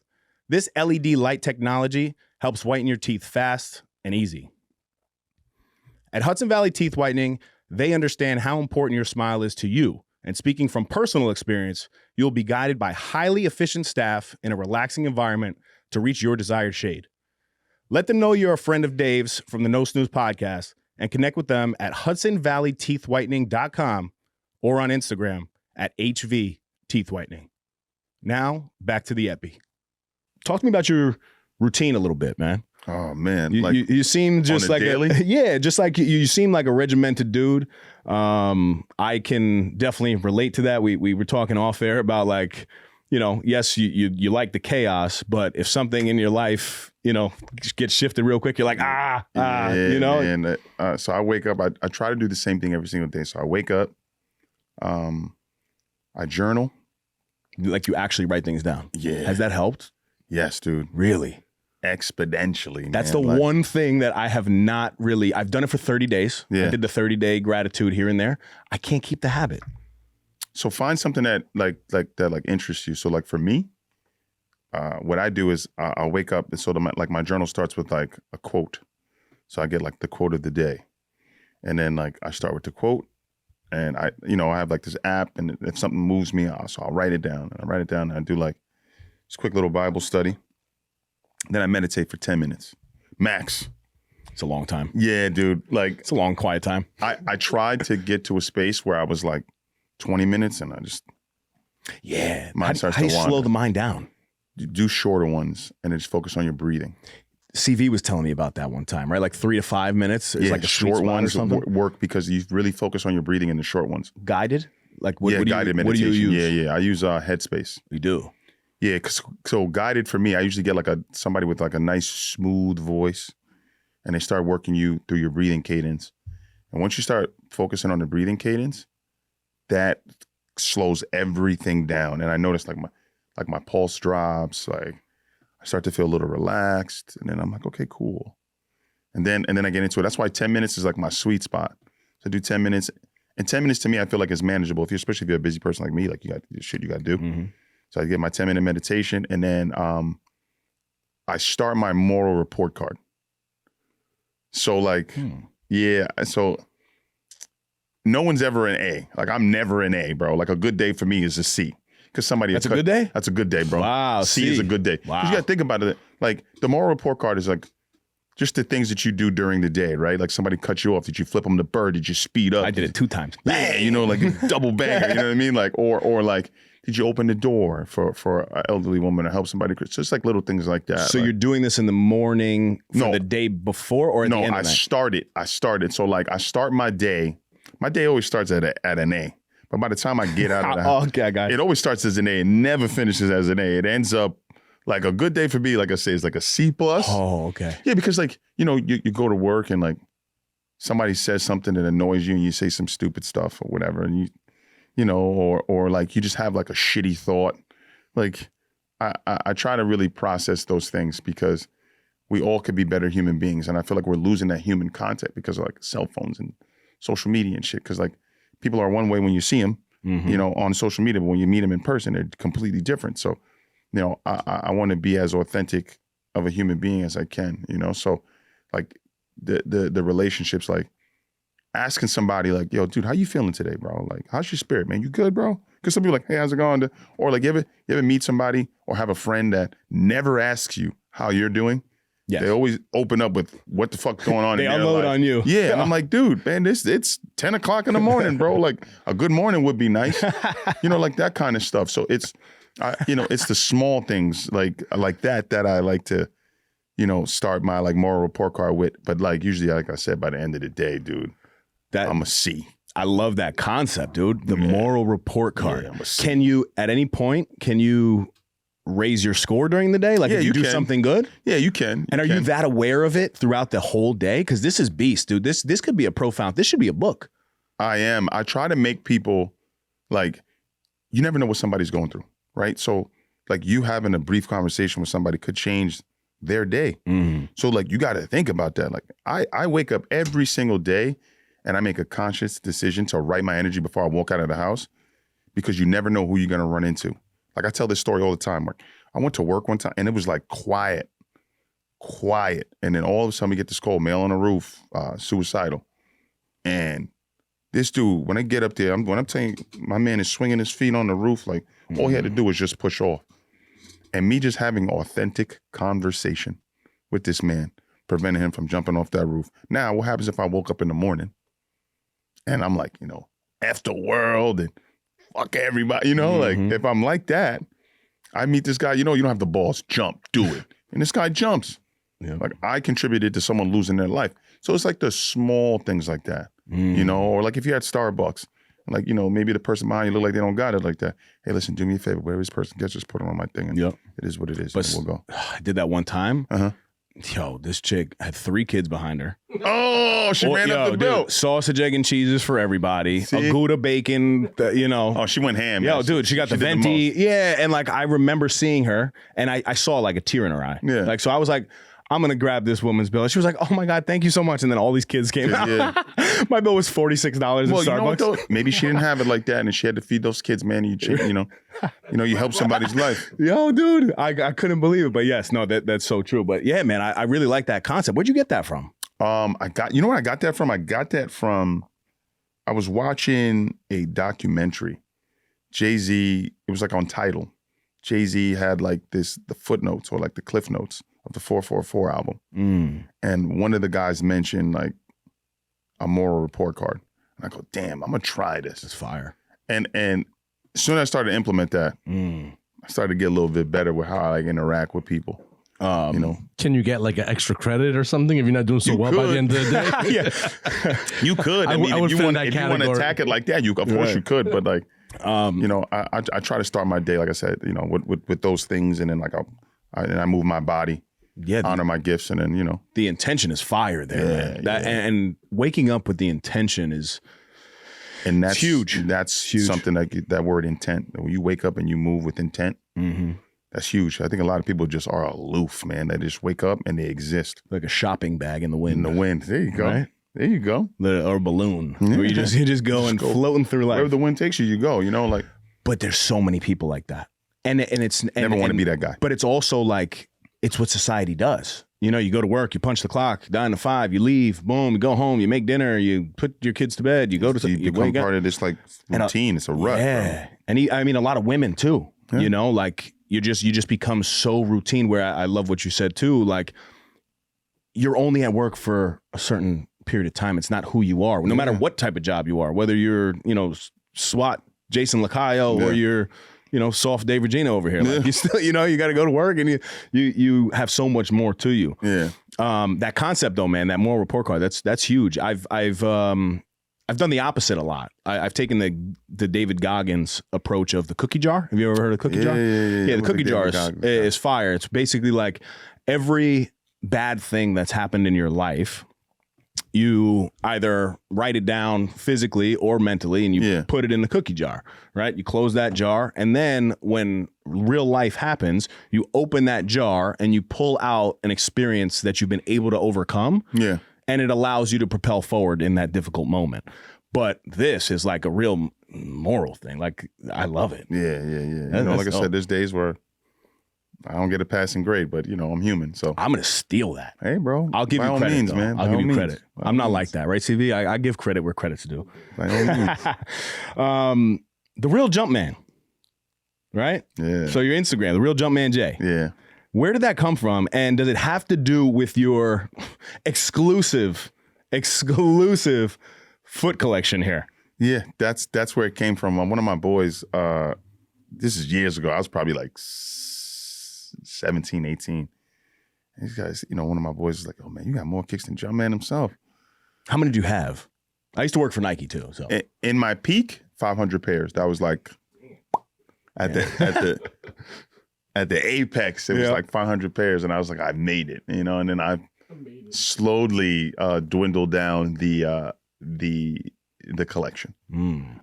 this LED light technology helps whiten your teeth fast and easy. At Hudson Valley Teeth Whitening, they understand how important your smile is to you. And speaking from personal experience, you'll be guided by highly efficient staff in a relaxing environment to reach your desired shade. Let them know you're a friend of Dave's from the No Snooze podcast and connect with them at HudsonValleyTeethWhitening.com or on Instagram at HV Teeth Whitening. Now, back to the epi. Talk to me about your routine a little bit, man. Oh man, you seem just like just like you seem like a regimented dude. I can definitely relate to that. We were talking off air about like, yes, you like the chaos, but if something in your life, gets shifted real quick, you're like, And so I wake up. I try to do the same thing every single day. So I wake up, I journal. Like you actually write things down. Yeah. Has that helped? Yes, dude. Really? exponentially. That's man. the one thing that I have not really, I've done it for 30 days. Yeah. I did the 30-day gratitude here and there. I can't keep the habit. So find something that like interests you. So like for me, what I do is I'll wake up and so my journal starts with like a quote. So I get like the quote of the day. And then like I start with the quote and I have like this app and if something moves me, I'll write it down. And I write it down and I do like this quick little Bible study. Then I meditate for 10 minutes, max. It's a long time. Yeah, dude. Like it's a long, quiet time. I tried to get to a space where I was like 20 minutes and I just, mind starts to wander. How do you slow the mind down? You do shorter ones and then just focus on your breathing. CV was telling me about that one time, right? Like 3 to 5 minutes is like a short ones work because you really focus on your breathing in the short ones. Guided? Like guided meditation. What do you use? Yeah. I use Headspace. You do? Yeah, so guided for me, I usually get like somebody with like a nice smooth voice and they start working you through your breathing cadence. And once you start focusing on the breathing cadence, that slows everything down. And I notice like my pulse drops, like I start to feel a little relaxed and then I'm like, okay, cool. And then I get into it. That's why 10 minutes is like my sweet spot. So I do 10 minutes and 10 minutes to me, I feel like it's manageable. Especially if you're a busy person like me, like you got shit you got to do. Mm-hmm. So I get my 10-minute meditation and then I start my moral report card. So like, so no one's ever an A. Like I'm never an A, bro. Like a good day for me is a C. Because That's a good day? That's a good day, bro. Wow. C is a good day. Wow. Because you got to think about it. Like the moral report card is like just the things that you do during the day, right? Like somebody cut you off. Did you flip them the bird? Did you speed up? I did it 2 times. Yeah, like a double banger, you know what I mean? Like, or like, did you open the door for an elderly woman or help somebody? So it's like little things like that. So like, you're doing this in the morning for the day before or at the end of the night? I started. So like I start my day. My day always starts at an A. But by the time I get out of the house, okay, I got it. It always starts as an A. It never finishes as an A. It ends up like a good day for me, like I say, is like a C+. Oh, okay. Yeah, because like, you go to work and like somebody says something that annoys you and you say some stupid stuff or whatever. And or like you just have like a shitty thought. Like I try to really process those things because we all could be better human beings. And I feel like we're losing that human contact because of like cell phones and social media and shit. Cause like people are one way when you see them, on social media, but when you meet them in person, they're completely different. So, I want to be as authentic of a human being as I can, So like the relationships, like asking somebody like, yo, dude, how you feeling today, bro? Like, how's your spirit, man? You good, bro? Because some people are like, hey, how's it going? Or like, you ever meet somebody or have a friend that never asks you how you're doing? Yes. They always open up with what the fuck's going on. They unload on you. Yeah. And I'm like, dude, man, it's 10 o'clock in the morning, bro. Like a good morning would be nice. Like that kind of stuff. So it's, it's the small things like that I like to, start my like moral report card with. But like usually, like I said, by the end of the day, dude, I'm a C. I love that concept, dude. The moral report card. Yeah, I'm a C. Can you, at any point, raise your score during the day? Like if you do something good? Yeah, you can. And are you that aware of it throughout the whole day? Because this is beast, dude. This could be this should be a book. I am. I try to make people like, you never know what somebody's going through, right? So like you having a brief conversation with somebody could change their day. Mm-hmm. So like you got to think about that. Like I wake up every single day and I make a conscious decision to write my energy before I walk out of the house because you never know who you're going to run into. Like I tell this story all the time. Like I went to work one time and it was like quiet. And then all of a sudden we get this call, male on the roof, suicidal. And this dude, when I get up there, when I'm telling you, my man is swinging his feet on the roof, like all he had to do was just push off. And me just having authentic conversation with this man prevented him from jumping off that roof. Now, what happens if I woke up in the morning and I'm like, F the world and fuck everybody, like if I'm like that, I meet this guy, you don't have the balls, jump, do it. And this guy jumps. Yeah. Like I contributed to someone losing their life. So it's like the small things like that, or like if you're at Starbucks, like, maybe the person behind you look like they don't got it like that. Hey, listen, do me a favor, whatever this person gets, just put it on my thing. And it is what it is. But and we'll go. I did that one time. Uh-huh. Yo, this chick had 3 kids behind her. Oh, she ran up the bill. Sausage, egg, and cheeses for everybody. A Gouda bacon, Oh, she went ham. Yo, dude, she got the venti. Yeah, and like I remember seeing her, and I saw like a tear in her eye. Yeah. Like, so I was like, I'm going to grab this woman's bill. She was like, oh my God, thank you so much. And then all these kids came out. Yeah. My bill was $46 at Starbucks. You know what, though? Maybe she didn't have it like that and she had to feed those kids, man. You help somebody's life. Yo, dude, I couldn't believe it. But yes, no, that's so true. But yeah, man, I really like that concept. Where'd you get that from? You know where I got that from? I got that from, I was watching a documentary. Jay-Z, it was like on Tidal. Jay-Z had like the footnotes or like the cliff notes of the 444 album. And one of the guys mentioned like a moral report card. And I go, damn, I'm gonna try this. It's fire. And as soon as I started to implement that, I started to get a little bit better with how I interact with people. Can you get like an extra credit or something if you're not doing so well by the end of the day? Yeah. You could. I mean, if you want to attack it like that, of course you could. But like, I try to start my day, like I said, with those things, and then like I move my body. Yeah, honor my gifts, and then the intention is fire there, man. And waking up with the intention is, and that's huge. That's huge. Something that word intent. When you wake up and you move with intent, that's huge. I think a lot of people just are aloof, man. They just wake up and they exist like a shopping bag in the wind. There you go. Right? There you go. Or a balloon, where you just go and floating through life. Wherever the wind takes you, you go. Like. But there's so many people like that, and it's never want to be that guy. But it's also like. It's what society does. You go to work, you punch the clock, 9 to 5, you leave, boom, you go home, you make dinner, you put your kids to bed, you go to you become part of this like routine. It's a rut. Yeah, bro. And a lot of women too. Yeah. Like you just become so routine. Where I love what you said too. Like you're only at work for a certain period of time. It's not who you are. No matter what type of job you are, whether you're SWAT Jason Lacayo or you're soft Dave Regina over here. Like you still, you got to go to work, and you have so much more to you. Yeah. That concept though, man, that moral report card, that's huge. I've done the opposite a lot. I've taken the David Goggins approach of the cookie jar. Have you ever heard of cookie jar? Yeah. The cookie jar is fire. It's basically like every bad thing that's happened in your life, you either write it down physically or mentally, and you put it in the cookie jar, right? You close that jar, and then when real life happens, you open that jar and you pull out an experience that you've been able to overcome. Yeah. And it allows you to propel forward in that difficult moment. But this is like a real moral thing. Like, I love it. Yeah. Like I said, there's days where I don't get a passing grade, but I'm human, so I'm gonna steal that. Hey, bro, I'll give you credit, man. I'll give you credit. I'm not like that, right, CV? I give credit where credit's due. By all means. The Real Jumpman, right? Yeah. So your Instagram, The Real Jumpman J. Yeah. Where did that come from, and does it have to do with your exclusive foot collection here? Yeah, that's where it came from. One of my boys. This is years ago. I was probably like 17, 18. These guys, one of my boys is like, oh man, you got more kicks than Jumpman himself. How many did you have? I used to work for Nike too. So in my peak, 500 pairs. That was like at the apex, it was like 500 pairs, and I was like, I made it, and then I slowly dwindled down the collection.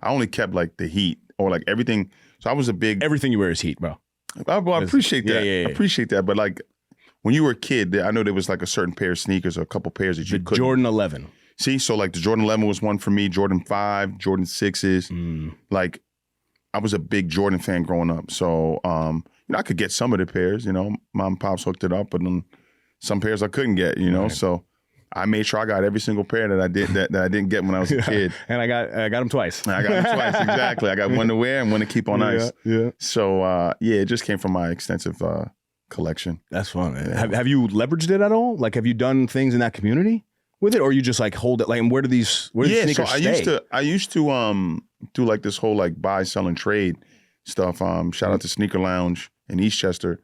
I only kept like the Heat or like everything. So I was a big everything you wear is Heat, bro. Well, I appreciate that. Yeah. I appreciate that. But like when you were a kid, I know there was like a certain pair of sneakers or a couple pairs that you couldn't. Jordan 11. See, so like the Jordan 11 was one for me. Jordan 5, Jordan 6s. Like I was a big Jordan fan growing up. So I could get some of the pairs. Mom and pops hooked it up, but then some pairs I couldn't get. Right. So I made sure I got every single pair that I didn't get when I was a kid. And I got them twice. I got them twice, exactly. I got one to wear and one to keep on ice. Yeah. So it just came from my extensive collection. That's fun, man. Yeah. Have you leveraged it at all? Like, have you done things in that community with it, or you just like hold it? Like, and where do these sneakers stay? I used to do like this whole like buy, sell, and trade stuff. Shout out to Sneaker Lounge in Eastchester.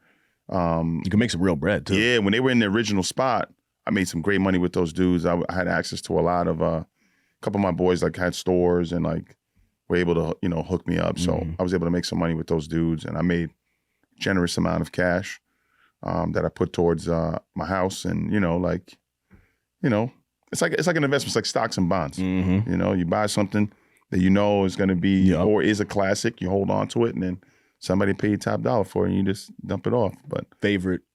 You can make some real bread too. Yeah, when they were in the original spot, I made some great money with those dudes. I had access to a lot of a couple of my boys like had stores and like were able to hook me up. So I was able to make some money with those dudes, and I made generous amount of cash. that I put towards my house, and it's like an investment. It's like stocks and bonds. Mm-hmm. You buy something that is going to be or is a classic. You hold on to it, and then somebody paid top dollar for it, and you just dump it off. But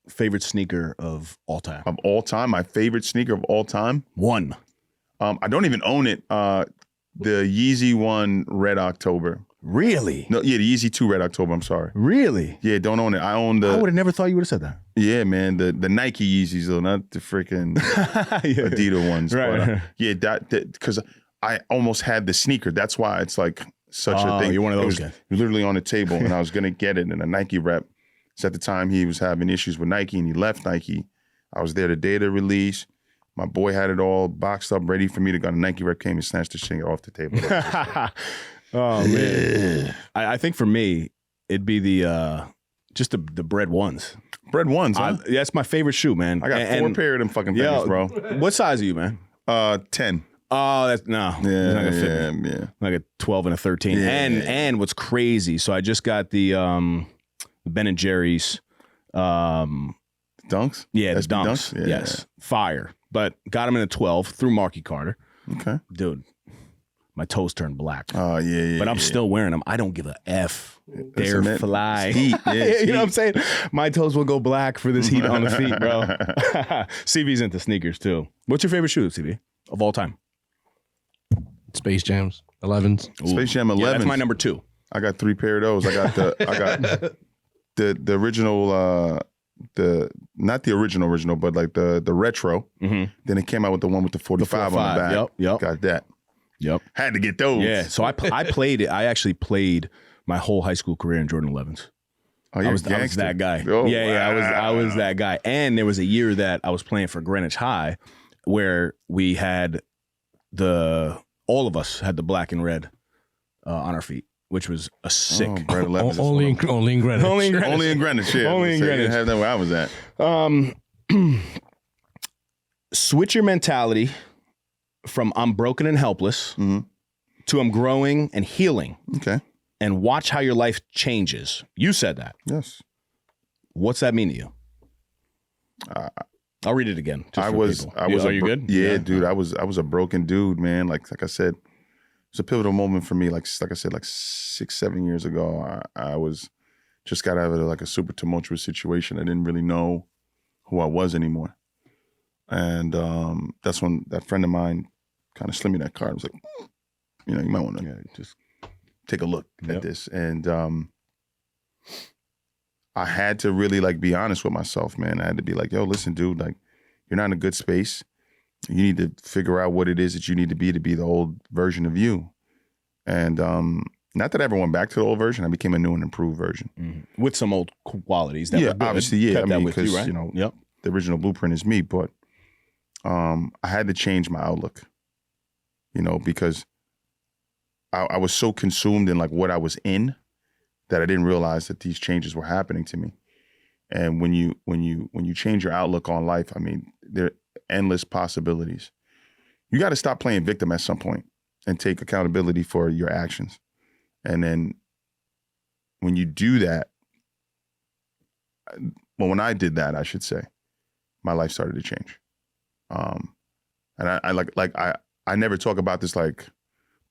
Favorite sneaker of all time? Of all time, my favorite sneaker of all time. One. I don't even own it. The Yeezy one, Red October. Really? No, yeah, the Yeezy 2 Red October. I'm sorry. Really? Yeah, don't own it. I own I would have never thought you would have said that. Yeah, man, the Nike Yeezys though, not the freaking Adidas ones. Right. But, yeah, that because I almost had the sneaker. That's why it's like such a thing. You're one of those guys. It was literally on the table, and I was gonna get it. And a Nike rep, so at the time he was having issues with Nike, and he left Nike. I was there the day of the release. My boy had it all boxed up, ready for me to go. The Nike rep came and snatched the shit off the table. Oh man, I think for me it'd be the just the Bread Ones. Bread Ones, huh? That's my favorite shoe, man. I got 4 pair of them fucking things, bro. What size are you, man? 10. Oh, that's no. Yeah, it's not gonna fit me. yeah. Like a 12 and a 13. Yeah. And what's crazy? So I just got the Ben and Jerry's. Dunks? Yeah, the SB Dunks. Yeah. Yes, fire. But got them in a 12 through Marky Carter. Okay. Dude, my toes turned black. Oh, yeah. But I'm still wearing them. I don't give a F. They're man, fly. it's heat. Yeah, it's you know heat. what I'm saying? My toes will go black for this heat on the feet, bro. CB's into sneakers too. What's your favorite shoe, CB, of all time? Space Jams, 11s. Space Jam 11. Yeah, that's my number 2. I got 3 pair of those. I got the original, not the original, but like the retro. Mm-hmm. Then it came out with the one with the 45 on the back. Yep. Got that. Yep. Had to get those. Yeah. So I played it. I actually played my whole high school career in Jordan 11s. Oh, I was that guy. Oh, Yeah, wow. I was that guy. And there was a year that I was playing for Greenwich High where we had all of us had the black and red on our feet, which was a sick. Oh, Brett 11 is Only in Greenwich. Only in Greenwich. Only in Greenwich, yeah. Only in So you Greenwich. didn't have that where I was at. Switch your mentality from I'm broken and helpless to I'm growing and healing, Okay. and watch how your life changes. You said that. Yes. What's that mean to you? I'll read it again. Just I for was. people. I was. Are you good? Yeah, dude. I was a broken dude, man. Like I said, it was a pivotal moment for me. Like I said, like 6-7 years ago, I was just got out of like a super tumultuous situation. I didn't really know who I was anymore, and that's when that friend of mine kind of slid me that card. I was like, you might want to just take a look at this, and I had to really like be honest with myself, man. I had to be like, yo, listen, dude, like you're not in a good space. You need to figure out what it is that you need to be the old version of you. And not that I ever went back to the old version. I became a new and improved version. Mm-hmm. With some old qualities. That were good. Obviously, yeah. Kept I that mean, with you, because, right? the original blueprint is me, but I had to change my outlook, because I was so consumed in like what I was in that I didn't realize that these changes were happening to me. And when you change your outlook on life, I mean, there are endless possibilities. You got to stop playing victim at some point and take accountability for your actions. And then when you do that, when I did that, I should say, my life started to change. And I never talk about this like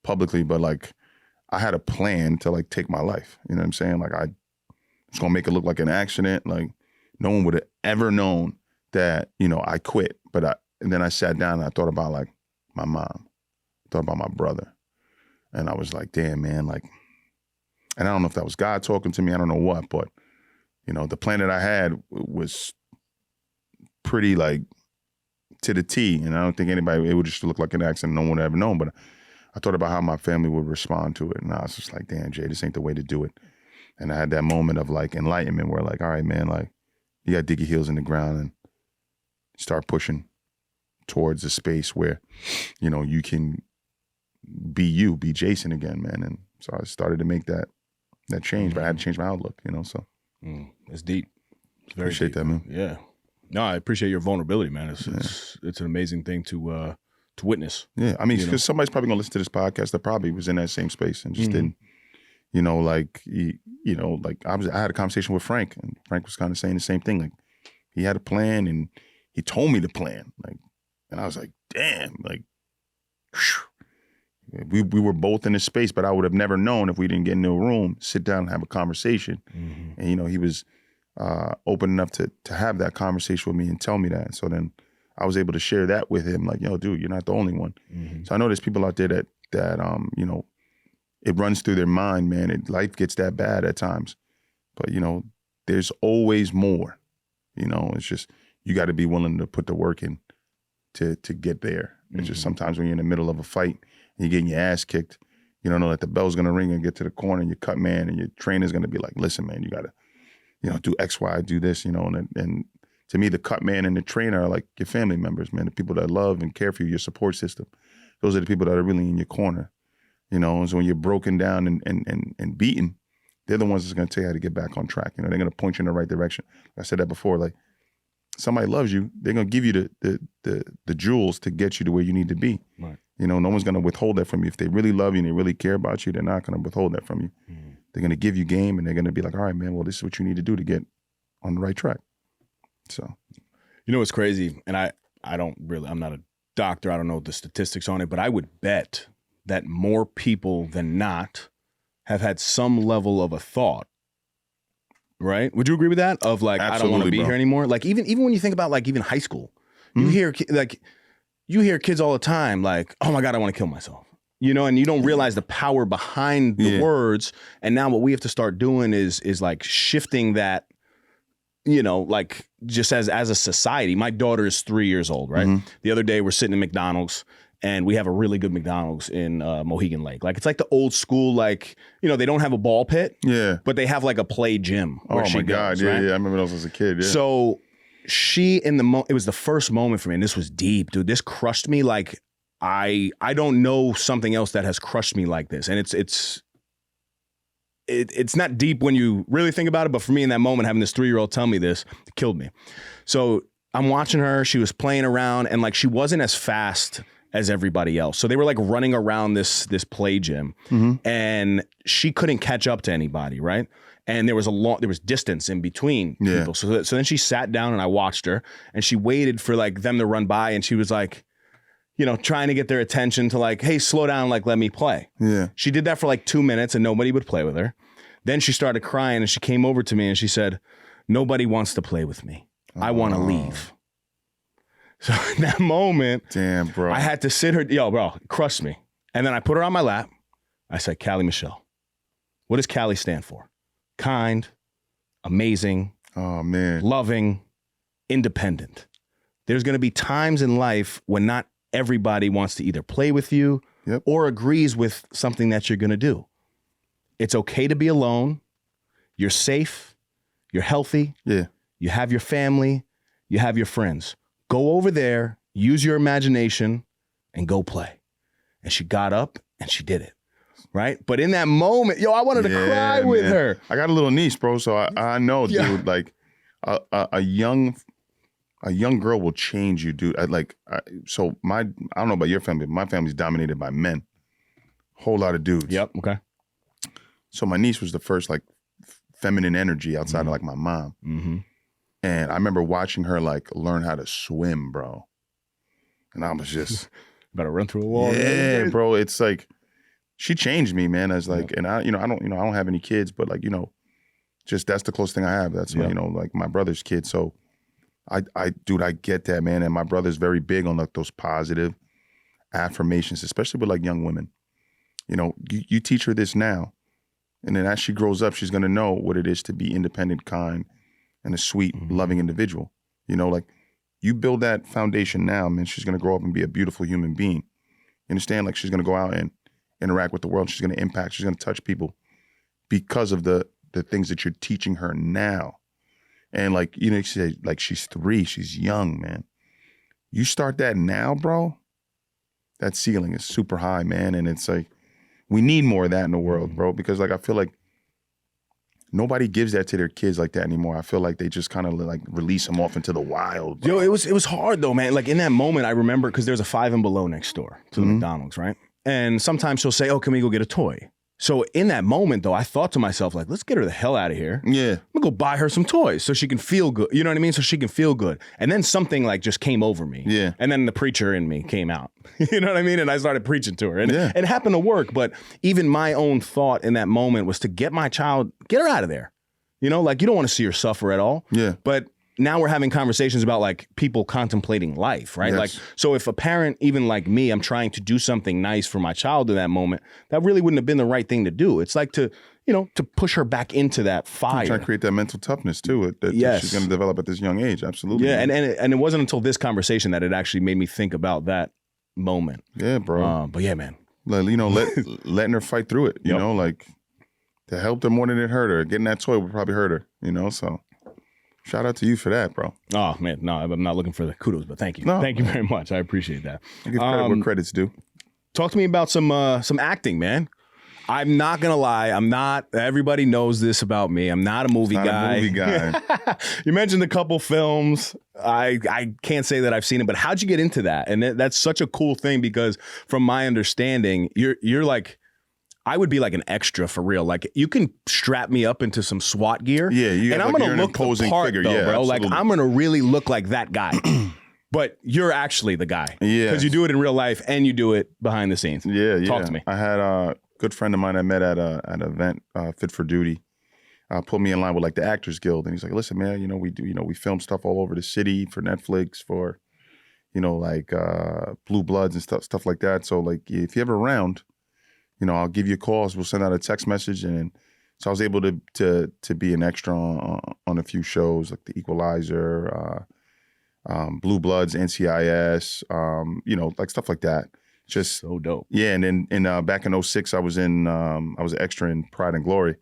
publicly, but like I had a plan to like take my life. You know what I'm saying? Like I was gonna make it look like an accident. Like no one would have ever known that, I quit. And then I sat down and I thought about like my mom, thought about my brother. And I was like, damn, man, like, and I don't know if that was God talking to me, I don't know what, but the plan that I had was pretty like to the T. And I don't think it would just look like an accident. No one would ever know. But I thought about how my family would respond to it. And I was just like, damn, Jay, this ain't the way to do it. And I had that moment of like enlightenment where like, all right, man, like you got to dig your heels in the ground and start pushing towards a space where, you can be Jason again, man. And so I started to make that change, but I had to change my outlook, so. It's deep. It's very Appreciate deep. that, man. Yeah. No, I appreciate your vulnerability, man. It's an amazing thing to witness. Yeah, I mean, because somebody's probably gonna listen to this podcast that probably was in that same space and just didn't, like I had a conversation with Frank, and Frank was kind of saying the same thing. Like, he had a plan and he told me the plan. Like, and I was like, damn, like, whew. We were both in this space, but I would have never known if we didn't get into a room, sit down and have a conversation. Mm-hmm. And, you know, he was open enough to have that conversation with me and tell me that. So then I was able to share that with him. Like, yo, dude, you're not the only one. Mm-hmm. So I know there's people out there that you know, it runs through their mind, man. Life gets that bad at times. But, you know, there's always more. You know, it's just, you got to be willing to put the work in to get there. It's just sometimes when you're in the middle of a fight and you're getting your ass kicked, you don't know that the bell's going to ring and get to the corner and your cut man and your trainer's going to be like, listen, man, you got to, you know, do X, Y, do this, you know. And to me, the cut man and the trainer are like your family members, man, the people that love and care for you, your support system. Those are the people that are really in your corner, you know. And so when you're broken down and beaten, they're the ones that's going to tell you how to get back on track. You know, they're going to point you in the right direction. I said that before, like, somebody loves you, they're going to give you the jewels to get you to where you need to be. Right. You know, no one's going to withhold that from you. If they really love you and they really care about you, they're not going to withhold that from you. Mm. They're going to give you game and they're going to be like, all right, man, well, this is what you need to do to get on the right track. So, you know what's crazy? And I'm not a doctor, I don't know the statistics on it, but I would bet that more people than not have had some level of a thought. Right? Would you agree with that? Of like, absolutely, I don't want to be here anymore. Like even when you think about like even high school, you hear kids all the time like, oh my God, I want to kill myself. You know, and you don't realize the power behind the words. And now what we have to start doing is like shifting that, you know, like just as a society. My daughter is 3 years old, right? Mm-hmm. The other day we're sitting in McDonald's. And we have a really good McDonald's in Mohegan Lake. Like, it's like the old school, like, you know, they don't have a ball pit. Yeah. But they have like a play gym where she goes. Oh, my God. Yeah, right? Yeah. I remember those as a kid. Yeah. So it was the first moment for me. And this was deep, dude. This crushed me. Like, I don't know something else that has crushed me like this. And it's not deep when you really think about it. But for me in that moment, having this 3-year-old tell me this, it killed me. So I'm watching her. She was playing around and like she wasn't as fast as everybody else. So they were like running around this play gym and she couldn't catch up to anybody, right? And there was distance in between people. So then she sat down and I watched her and she waited for like them to run by and she was like, you know, trying to get their attention to like, hey, slow down, like let me play. Yeah. She did that for like 2 minutes and nobody would play with her. Then she started crying and she came over to me and she said, nobody wants to play with me. I want to leave. So in that moment, damn, bro, I had to sit her, bro, it crushed me. And then I put her on my lap. I said, Callie Michelle. What does Callie stand for? Kind, amazing, loving, independent. There's going to be times in life when not everybody wants to either play with you or agrees with something that you're going to do. It's okay to be alone. You're safe. You're healthy. Yeah. You have your family. You have your friends. Go over there, use your imagination, and go play. And she got up and she did it, right? But in that moment, I wanted to cry with her. I got a little niece, bro, so I know, dude. Like a young girl will change you, dude. I don't know about your family, but my family's dominated by men. Whole lot of dudes. Yep. Okay. So my niece was the first like feminine energy outside of like my mom. Mm-hmm. And I remember watching her like learn how to swim, bro. And I was just better run through a wall. Yeah, bro. It's like she changed me, man. As like, and I don't have any kids, but like, just that's the closest thing I have. That's my, like my brother's kid. So I get that, man. And my brother's very big on like those positive affirmations, especially with like young women. You teach her this now, and then as she grows up, she's gonna know what it is to be independent, kind, and a sweet, loving individual. Like you build that foundation now, man, she's going to grow up and be a beautiful human being. You understand? Like she's going to go out and interact with the world. She's going to impact. She's going to touch people because of the things that you're teaching her now. And like, you say, like she's 3, she's young, man. You start that now, bro, that ceiling is super high, man. And it's like, we need more of that in the world, bro, because like, I feel like nobody gives that to their kids like that anymore. I feel like they just kind of like release them off into the wild, bro. It was hard though, man. Like in that moment, I remember because there's a 5 and Below next door to the McDonald's, right? And sometimes she'll say, "Oh, can we go get a toy?" So in that moment, though, I thought to myself, like, let's get her the hell out of here. Yeah. I'm gonna go buy her some toys so she can feel good. You know what I mean? So she can feel good. And then something like just came over me. Yeah. And then the preacher in me came out. You know what I mean? And I started preaching to her. And it happened to work. But even my own thought in that moment was to get my child, get her out of there. You know, like you don't want to see her suffer at all. Yeah. But now we're having conversations about like people contemplating life, right? Yes. Like, so if a parent, even like me, I'm trying to do something nice for my child in that moment, that really wouldn't have been the right thing to do. It's like to, you know, to push her back into that fire. Trying to create that mental toughness too. That she's going to develop at this young age. Absolutely. Yeah. And it wasn't until this conversation that it actually made me think about that moment. Yeah, bro. But yeah, man. You know, letting her fight through it, you know, like to help her more than it hurt her. Getting that toy would probably hurt her, you know, so. Shout out to you for that, bro. Oh, man. No, I'm not looking for the kudos, but thank you. No. Thank you very much. I appreciate that. I give credit where credit's due. Talk to me about some acting, man. I'm not going to lie. I'm not. Everybody knows this about me. I'm not a movie guy. You mentioned a couple films. I can't say that I've seen it, but how'd you get into that? And that's such a cool thing because from my understanding, you're like, I would be like an extra for real. Like you can strap me up into some SWAT gear. Yeah, and I'm gonna look the part, figure, though, yeah, bro. absolutely. Like I'm gonna really look like that guy. But you're actually the guy. Yeah. Because you do it in real life and you do it behind the scenes. Yeah. Talk to me. I had a good friend of mine I met at an event, Fit for Duty, put me in line with like the Actors Guild, and he's like, "Listen, man, you know we film stuff all over the city for Netflix, for, you know, like Blue Bloods and stuff like that. So like if you're ever around, you know, I'll give you a call. So we'll send out a text message." And so I was able to be an extra on a few shows like The Equalizer, Blue Bloods, NCIS, you know, like stuff like that. Just so dope. Yeah, and then back in 2006, I was an extra in Pride and Glory.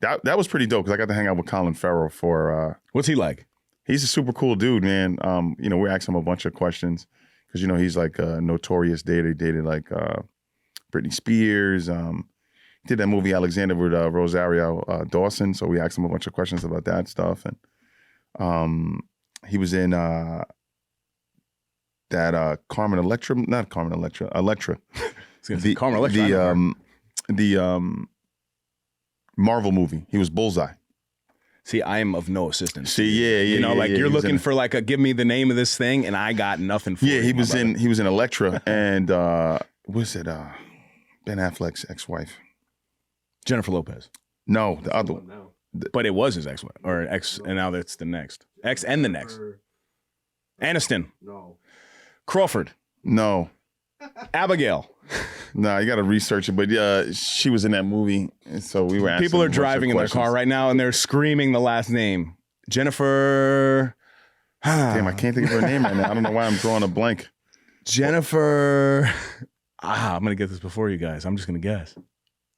That was pretty dope because I got to hang out with Colin Farrell for. What's he like? He's a super cool dude, man. You know, we asked him a bunch of questions because you know he's like a notorious dater. He dated like Britney Spears. Did that movie Alexander with Rosario Dawson. So we asked him a bunch of questions about that stuff, and he was in that Carmen Electra, not Carmen Electra, Electra. Carmen Electra. The Marvel movie. He was Bullseye. See, I am of no assistance. See, yeah, you know, like you're looking in, for like a give me the name of this thing, and I got nothing for. Yeah, he was in Electra, and was it Ben Affleck's ex-wife? Jennifer Lopez. No, the other one. But it was his ex-wife or ex, and now that's the next ex and the next. Aniston. No. Crawford. No. Abigail. No, you got to research it. But she was in that movie, and so we were asking. People are driving in their car right now, and they're screaming the last name. Jennifer. Damn, I can't think of her name right now. I don't know why I'm drawing a blank. Jennifer. I'm gonna get this before you guys. I'm just gonna guess.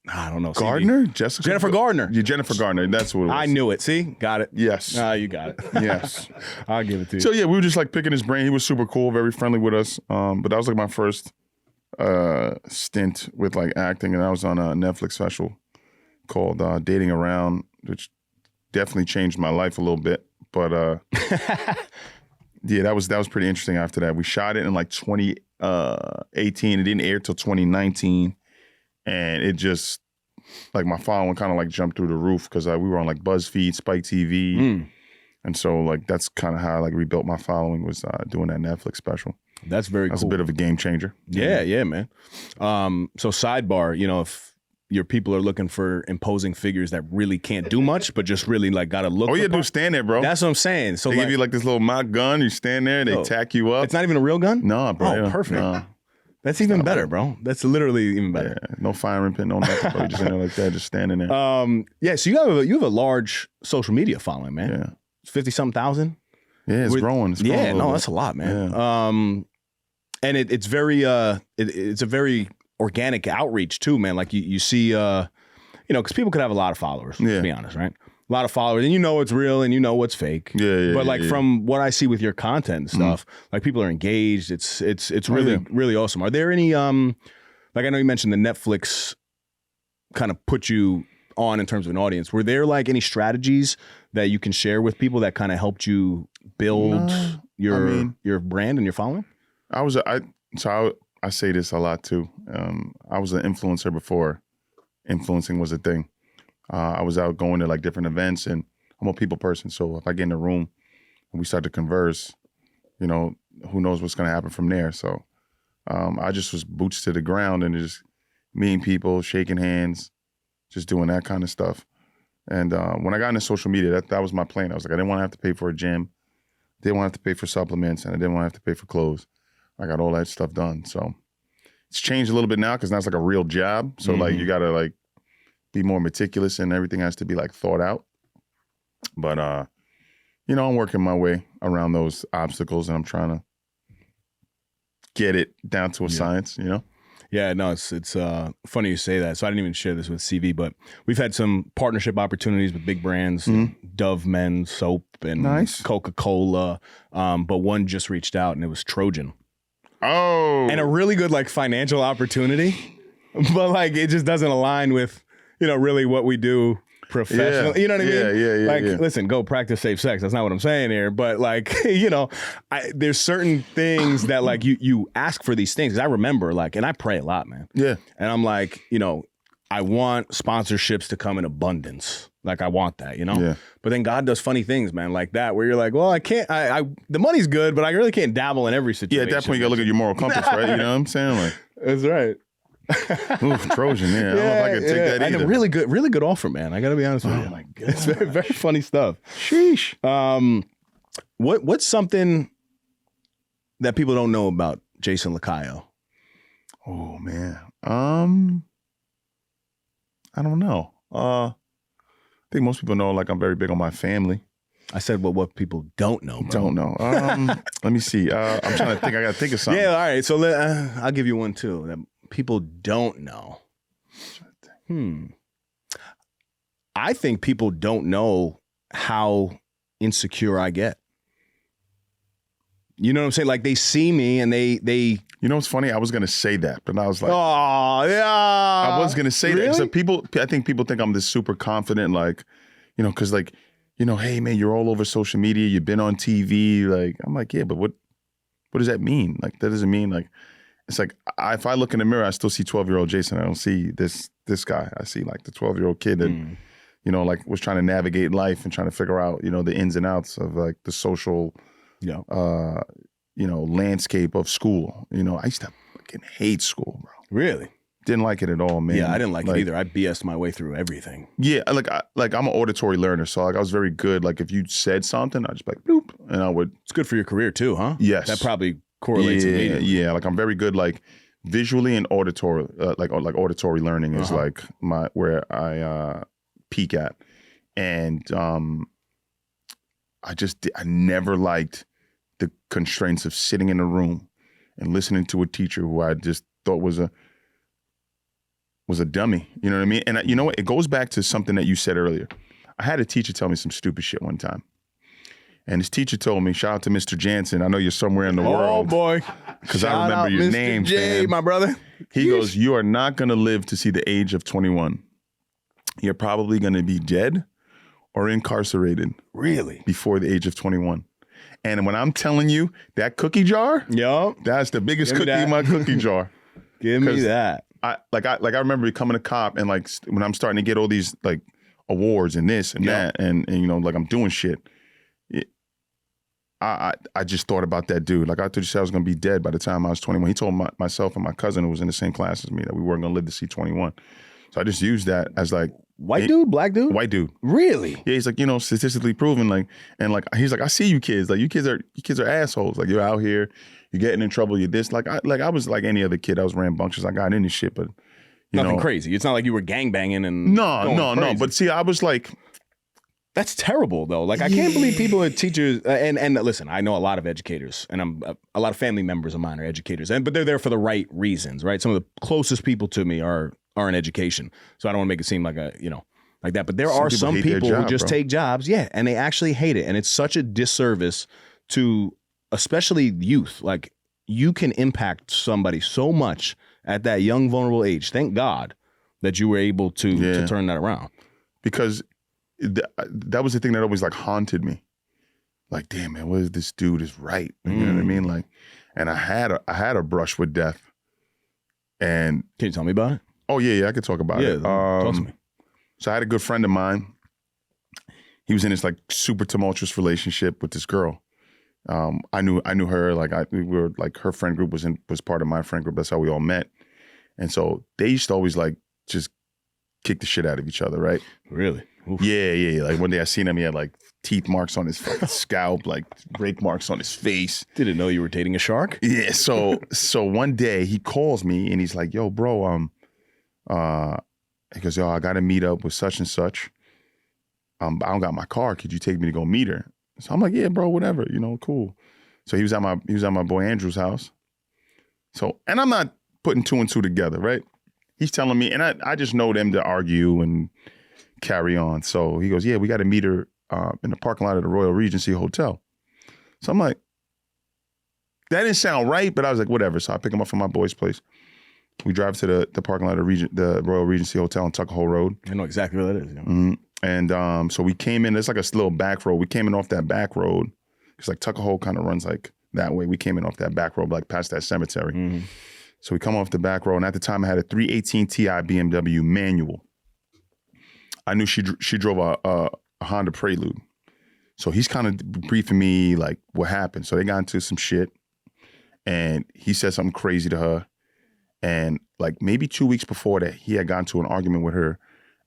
I don't know. Gardner? Jennifer Gardner. Yeah, Jennifer Gardner. That's what it was. I knew it. See? Got it. Yes. You got it. Yes. I'll give it to you. So, yeah, we were just like picking his brain. He was super cool, very friendly with us. But that was like my first stint with like acting. And I was on a Netflix special called Dating Around, which definitely changed my life a little bit. But yeah, that was pretty interesting after that. We shot it in like 2018. It didn't air till 2019. And it just, like, my following kind of, like, jumped through the roof because we were on, like, BuzzFeed, Spike TV. And so, like, that's kind of how I, like, rebuilt my following was doing that Netflix special. That's very cool. That's a bit of a game changer. Yeah, man. So, sidebar, you know, if your people are looking for imposing figures that really can't do much, but just really, like, got to look. All you do is stand there, bro. That's what I'm saying. So they give you, like, this little mock gun. You stand there. They tack you up. It's not even a real gun? No, bro. Oh, perfect. No. That's even better, bro. That's literally even better. Yeah, no firing pin, no nothing, bro. Just in there like that, just standing there. Yeah, so you have a large social media following, man. Yeah. 50-something thousand? Yeah, it's growing. It's growing that's a lot, man. Yeah. And it's very it's a very organic outreach too, man. Like you see you know, because people could have a lot of followers, to be honest, right? A lot of followers, and you know what's real and you know what's fake. Yeah. But like from what I see with your content and stuff, like people are engaged. It's really really awesome. Are there any like I know you mentioned the Netflix kind of put you on in terms of an audience. Were there like any strategies that you can share with people that kind of helped you build your brand and your following? I say this a lot too. I was an influencer before influencing was a thing. I was out going to like different events, and I'm a people person. So if I get in a room and we start to converse, you know, who knows what's going to happen from there. So I just was boots to the ground and just meeting people, shaking hands, just doing that kind of stuff. And when I got into social media, that was my plan. I was like, I didn't want to have to pay for a gym. Didn't want to have to pay for supplements, and I didn't want to have to pay for clothes. I got all that stuff done. So it's changed a little bit now because now it's like a real job. So like you got to like be more meticulous and everything has to be like thought out. But, you know, I'm working my way around those obstacles and I'm trying to get it down to a science, you know? Yeah, no, it's funny you say that. So I didn't even share this with CV, but we've had some partnership opportunities with big brands, Dove Men soap and Coca-Cola. But one just reached out and it was Trojan. Oh. And a really good like financial opportunity, but like it just doesn't align with, you know, really what we do professionally. You know what I mean? Yeah. Like, listen, go practice safe sex. That's not what I'm saying here. But like, you know, there's certain things that like you ask for these things. 'Cause I remember like, and I pray a lot, man. Yeah. And I'm like, you know, I want sponsorships to come in abundance. Like I want that, you know? Yeah. But then God does funny things, man, like that, where you're like, well, I can't, the money's good, but I really can't dabble in every situation. Yeah, at that point, you got to look at your moral compass, right? You know what I'm saying? Like, that's right. oof, Trojan, yeah. I don't know if I could take that either. And a really good offer, man. I got to be honest with you. My God. It's very, very funny stuff. Sheesh. What's something that people don't know about Jason Lacayo? Oh, man. I don't know. I think most people know, like, I'm very big on my family. I said, well, what people don't know, bro. Don't know. Let me see. I'm trying to think. I got to think of something. Yeah, all right. So I'll give you one, too, that people don't know. I think people don't know how insecure I get. You know what I'm saying? Like, they see me and they You know what's funny? I was going to say that, but I was like, oh, yeah. I was going to say Really? that. So I think people think I'm this super confident, like, you know, because like, you know, hey man, you're all over social media. You've been on TV. Like, I'm like, yeah, but what does that mean? Like, that doesn't mean like, it's like, if I look in the mirror, I still see 12-year-old Jason. I don't see this guy. I see like the 12-year-old kid that, you know, like was trying to navigate life and trying to figure out, you know, the ins and outs of like the social, you know, landscape of school. You know, I used to fucking hate school, bro. Really? Didn't like it at all, man. Yeah, I didn't like it either. I BS'd my way through everything. Yeah, like I'm an auditory learner, so like I was very good. Like if you said something, I'd just be like bloop, and I would. It's good for your career too, huh? Yes, that probably correlates immediately. Yeah, like I'm very good, like visually and auditory. Like auditory learning is like where I peak at, and I never liked the constraints of sitting in a room and listening to a teacher who I just thought was a dummy. You know what I mean? And you know what? It goes back to something that you said earlier. I had a teacher tell me some stupid shit one time. And his teacher told me, shout out to Mr. Jansen. I know you're somewhere in the world. Oh, boy. Because I remember your Mr. name, J, fam. my brother. He goes, you are not going to live to see the age of 21. You're probably going to be dead or incarcerated. Really? Before the age of 21. And when I'm telling you, that cookie jar, that's the biggest cookie in my cookie jar. Give me that. I remember becoming a cop and like when I'm starting to get all these like awards and this and that and you know, like I'm doing shit. I just thought about that dude. Like I thought you said I was going to be dead by the time I was 21. He told myself and my cousin who was in the same class as me that we weren't going to live to see 21. So I just used that as like, white dude, black dude? White dude. Really? Yeah, he's like, you know, statistically proven, like, and like, he's like, I see you kids. Like, you kids are assholes. Like, you're out here, you're getting in trouble, you're this. Like, I was like any other kid. I was rambunctious. I got into shit, but, you Nothing know. crazy. It's not like you were gangbanging and No. But see, I was like. That's terrible, though. Like, I can't believe people are teachers. And listen, I know a lot of educators, and a lot of family members of mine are educators, but they're there for the right reasons, right? Some of the closest people to me are in education, so I don't want to make it seem like like that. But there are some people who just take jobs, and they actually hate it, and it's such a disservice to especially youth. Like, you can impact somebody so much at that young, vulnerable age. Thank God that you were able to turn that around. Because that was the thing that always like haunted me. Like, damn man, what if this dude is right? You know what I mean? Like, and I had a brush with death. And can you tell me about it? Oh, yeah, I could talk about it. Talk to me. So I had a good friend of mine. He was in this like super tumultuous relationship with this girl. I knew her. Like we were like her friend group was part of my friend group. That's how we all met. And so they used to always like just kick the shit out of each other, right? Really? Oof. Yeah. Like one day I seen him, he had like teeth marks on his fucking scalp, like rake marks on his face. Didn't know you were dating a shark? Yeah. So one day he calls me and he's like, "Yo, bro, he goes, yo, I got to meet up with such and such. I don't got my car. Could you take me to go meet her?" So I'm like, "Yeah, bro, whatever, cool." So he was at my boy Andrew's house. So, and I'm not putting two and two together, right? He's telling me, and I just know them to argue and carry on. So he goes, "Yeah, we got to meet her in the parking lot of the Royal Regency Hotel." So I'm like, that didn't sound right, but I was like, whatever. So I pick him up from my boy's place. We drive to the parking lot of the Royal Regency Hotel on Tuckahoe Road. I know exactly where that is. Yeah. Mm-hmm. And so we came in, it's like a little back road. We came in off that back road, because like Tuckahoe kind of runs like that way. We came in off that back road, like past that cemetery. Mm-hmm. So we come off the back road, and at the time I had a 318 Ti BMW manual. I knew she drove a Honda Prelude. So he's kind of briefing me like what happened. So they got into some shit, and he said something crazy to her. And like maybe 2 weeks before that, he had gotten to an argument with her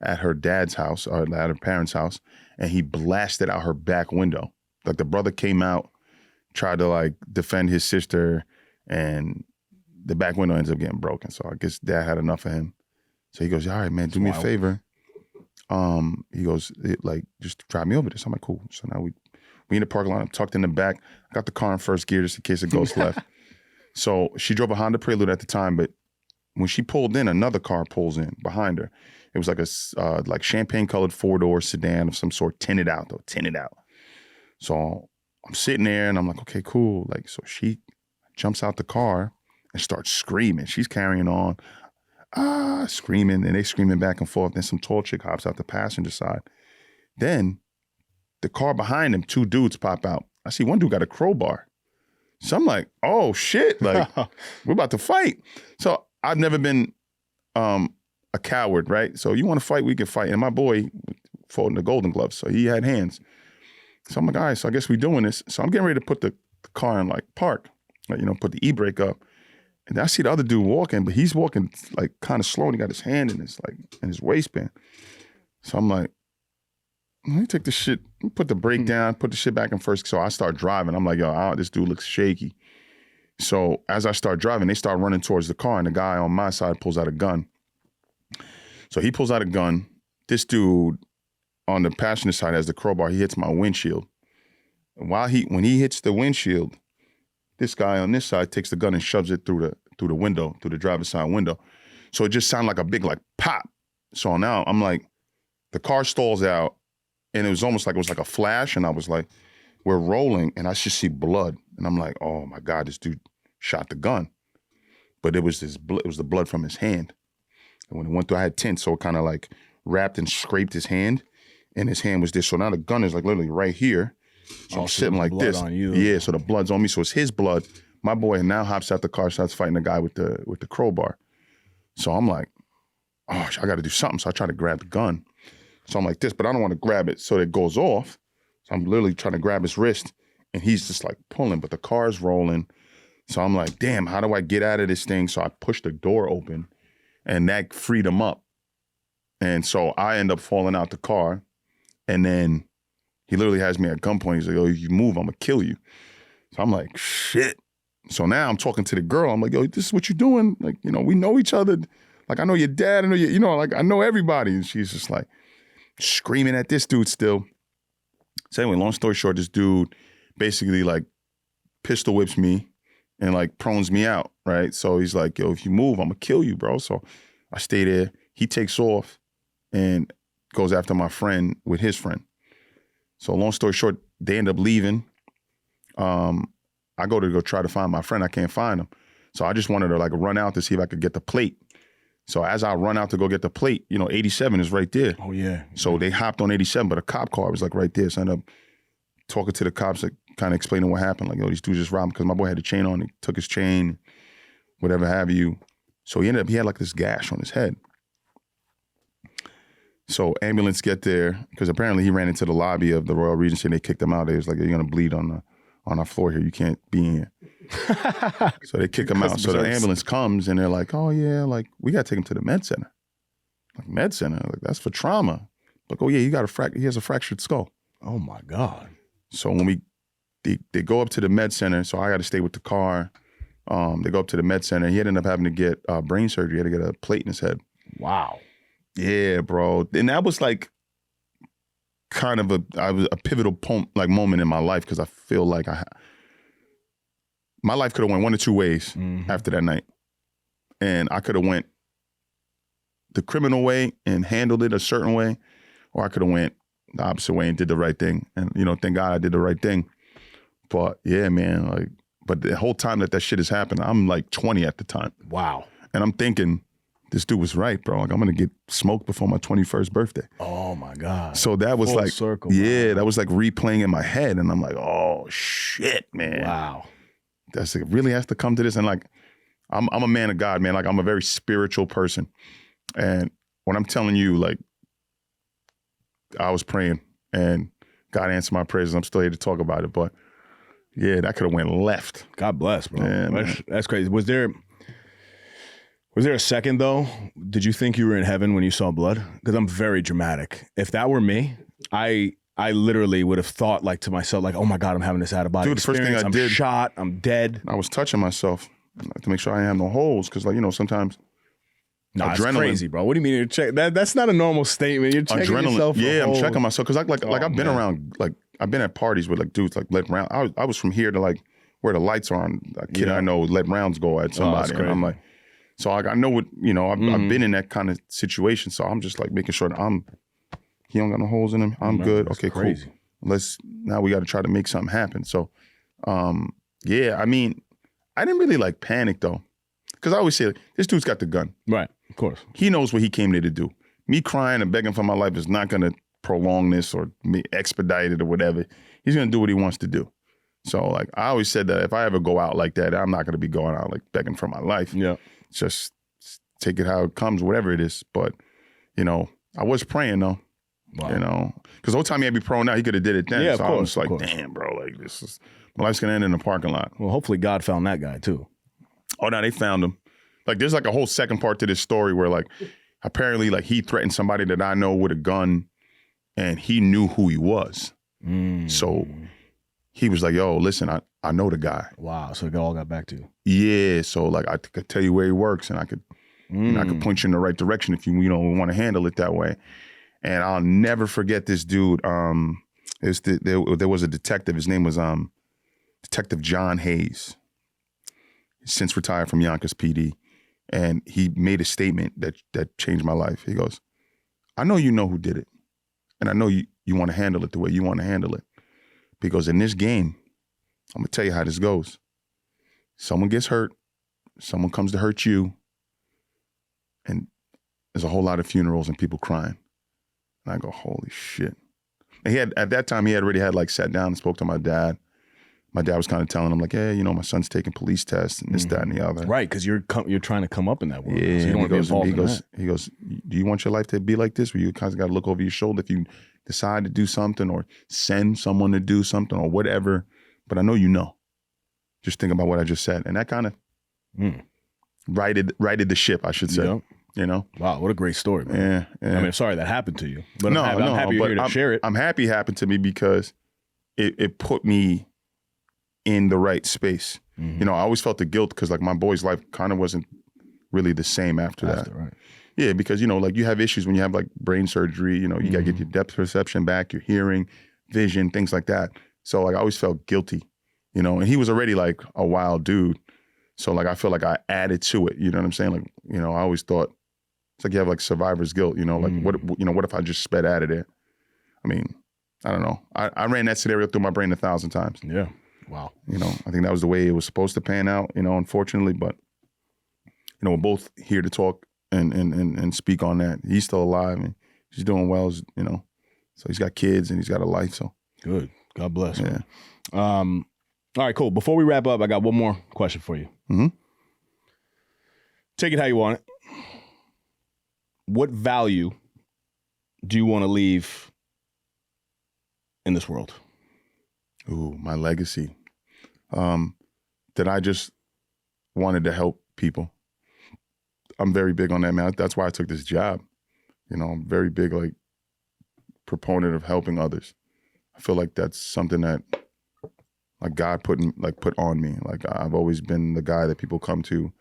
at her dad's house, or at her parents' house, and he blasted out her back window. Like the brother came out, tried to like defend his sister, and the back window ends up getting broken. So I guess dad had enough of him. So he goes, "All right, man, do me a favor." He goes, like, "Just drive me over this." I'm like, "Cool." So now we in the parking lot, I'm tucked in the back. I got the car in first gear just in case it goes left. So she drove a Honda Prelude at the time, but when she pulled in, another car pulls in behind her. It was like a like champagne-colored four-door sedan of some sort, tinted out. So I'm sitting there and I'm like, okay, cool. Like, so she jumps out the car and starts screaming. She's carrying on, screaming, and they screaming back and forth. Then some tall chick hops out the passenger side. Then the car behind them, two dudes pop out. I see one dude got a crowbar. So I'm like, oh shit, like we're about to fight. So I've never been a coward, right? So you want to fight, we can fight. And my boy folding the Golden Gloves, so he had hands. So I'm like, all right, so I guess we're doing this. So I'm getting ready to put the car in like park, like, put the e-brake up. And then I see the other dude walking, but he's walking like kind of slow, and he got his hand in his waistband. So I'm like, let me take the shit, put the brake down, put the shit back in first. So I start driving. I'm like, yo, this dude looks shaky. So as I start driving, they start running towards the car, and the guy on my side pulls out a gun. So he pulls out a gun. This dude on the passenger side has the crowbar. He hits my windshield. And when he hits the windshield, this guy on this side takes the gun and shoves it through the window, through the driver's side window. So it just sounded like a big like pop. So now I'm like, the car stalls out, and it was almost like a flash, and I was like, we're rolling, and I just see blood, and I'm like, oh my God, this dude shot the gun. But it was the blood from his hand. And when it went through, I had tint, so it kind of like wrapped and scraped his hand, and his hand was this. So now the gun is like literally right here. So I'm sitting like this. On you. Yeah, so the blood's on me. So it's his blood. My boy now hops out the car, starts fighting the guy with the crowbar. So I'm like, oh, I got to do something. So I try to grab the gun. So I'm like this, but I don't want to grab it so it goes off. So I'm literally trying to grab his wrist, and he's just like pulling, but the car's rolling. So I'm like, damn, how do I get out of this thing? So I push the door open, and that freed him up. And so I end up falling out the car, and then he literally has me at gunpoint. He's like, "Oh, if you move, I'm gonna kill you." So I'm like, shit. So now I'm talking to the girl. I'm like, "Yo, this is what you're doing. Like, we know each other. Like, I know your dad. I know you. Like, I know everybody." And she's just like screaming at this dude still. So anyway, long story short, this dude basically like pistol whips me and like prones me out, right? So he's like, "Yo, if you move, I'm gonna kill you, bro." So I stay there. He takes off and goes after my friend with his friend. So long story short, they end up leaving. I go try to find my friend. I can't find him. So I just wanted to like run out to see if I could get the plate. So as I run out to go get the plate, 87 is right there. Oh, yeah. So they hopped on 87, but a cop car was like right there. So I ended up talking to the cops, like, kind of explaining what happened. Like, these dudes just robbed him because my boy had a chain on. He took his chain, whatever have you. So he had like this gash on his head. So ambulance get there because apparently he ran into the lobby of the Royal Regency and they kicked him out. They was like, "You're gonna bleed on our floor here. You can't be in here." So they kick him out. So the ambulance comes and they're like, "Oh yeah, like we gotta take him to the med center." Like med center, like that's for trauma. Like, oh yeah, he has a fractured skull. Oh my God. So when they go up to the med center, so I got to stay with the car. They go up to the med center. He ended up having to get brain surgery. He had to get a plate in his head. Wow. Yeah, bro. And that was like kind of a pivotal moment in my life because I feel like my life could have went one of two ways after that night. And I could have went the criminal way and handled it a certain way, or I could have went the opposite way and did the right thing. And, thank God I did the right thing. But yeah, man, but the whole time that shit has happened, I'm like 20 at the time. Wow. And I'm thinking, this dude was right, bro. Like, I'm going to get smoked before my 21st birthday. Oh my God. So that was Full like, circle, yeah, that was like replaying in my head. And I'm like, oh shit, man. Wow. It really has to come to this. And like, I'm a man of God, man. Like, I'm a very spiritual person. And when I'm telling you, like, I was praying and God answered my prayers. I'm still here to talk about it. But yeah, that could have went left. God bless, bro. Yeah, that's crazy. Was there a second though? Did you think you were in heaven when you saw blood? Because I'm very dramatic. If that were me, I literally would have thought like to myself, like, oh my God, I'm having this out of body experience. The first thing I did, I'm shot, I'm dead. I was touching myself to make sure I didn't have no holes. Because sometimes Nah, adrenaline. it's crazy, bro. What do you mean you're checking? That's not a normal statement. You're checking yourself. Yeah, I'm checking myself. Because I've been man. around, like, I've been at parties with like dudes like let round. I was from here to like where the lights are on. A kid I know let rounds go at somebody, and I'm like, so I know what I've been in that kind of situation. So I'm just like making sure that he don't got no holes in him. I'm good. Okay, crazy. Cool. Now we got to try to make something happen. So, yeah, I mean, I didn't really like panic though, because I always say like, this dude's got the gun. Right, of course. He knows what he came there to do. Me crying and begging for my life is not gonna prolong this or expedite it or whatever. He's gonna do what he wants to do. So like I always said that if I ever go out like that, I'm not gonna be going out like begging for my life. Yeah. Just take it how it comes, whatever it is. But, I was praying though. Wow. Because the whole time he had me prone out, he could have did it then. Yeah, so of course, I was like, damn, bro, like my life's gonna end in the parking lot. Well, hopefully God found that guy too. Oh no, they found him. Like there's like a whole second part to this story where like apparently like he threatened somebody that I know with a gun. And he knew who he was. So he was like, yo, listen, I know the guy. Wow. So it all got back to you. Yeah. So like I could tell you where he works and I could I could point you in the right direction if you want to handle it that way. And I'll never forget this dude. There was a detective. His name was Detective John Hayes. He's since retired from Yonkers PD. And he made a statement that changed my life. He goes, I know you know who did it. And I know you want to handle it the way you want to handle it. Because in this game, I'm going to tell you how this goes. Someone gets hurt. Someone comes to hurt you. And there's a whole lot of funerals and people crying. And I go, holy shit. And at that time, he had already like sat down and spoke to my dad. My dad was kind of telling him like, hey, my son's taking police tests and this, that, and the other. Right, because you're trying to come up in that world. Yeah, so you don't want to be involved in that. He goes, do you want your life to be like this where you kind of got to look over your shoulder if you decide to do something or send someone to do something or whatever? But I know you know. Just think about what I just said. And that kind of righted the ship, I should say. Yep. Wow, what a great story, man. Yeah. I mean, I'm sorry that happened to you. But I'm happy you're here to share it. I'm happy it happened to me because it put me in the right space. I always felt the guilt because like my boy's life kind of wasn't really the same after that. Right. Yeah, because like you have issues when you have like brain surgery, you got to get your depth perception back, your hearing, vision, things like that. So like I always felt guilty, and he was already like a wild dude. So like I feel like I added to it, you know what I'm saying? Like, I always thought it's like you have like survivor's guilt, like what if I just sped out of there? I mean, I don't know. I ran that scenario through my brain 1,000 times. Yeah. Wow. I think that was the way it was supposed to pan out, unfortunately, but we're both here to talk and speak on that. He's still alive and he's doing well, so he's got kids and he's got a life, so. Good. God bless. Yeah. All right, cool. Before we wrap up, I got one more question for you. Mm-hmm. Take it how you want it. What value do you want to leave in this world? Ooh, my legacy. That I just wanted to help people. I'm very big on that, man. That's why I took this job. You know, I'm very big, like, proponent of helping others. I feel like that's something that, like, God put on me. Like, I've always been the guy that people come to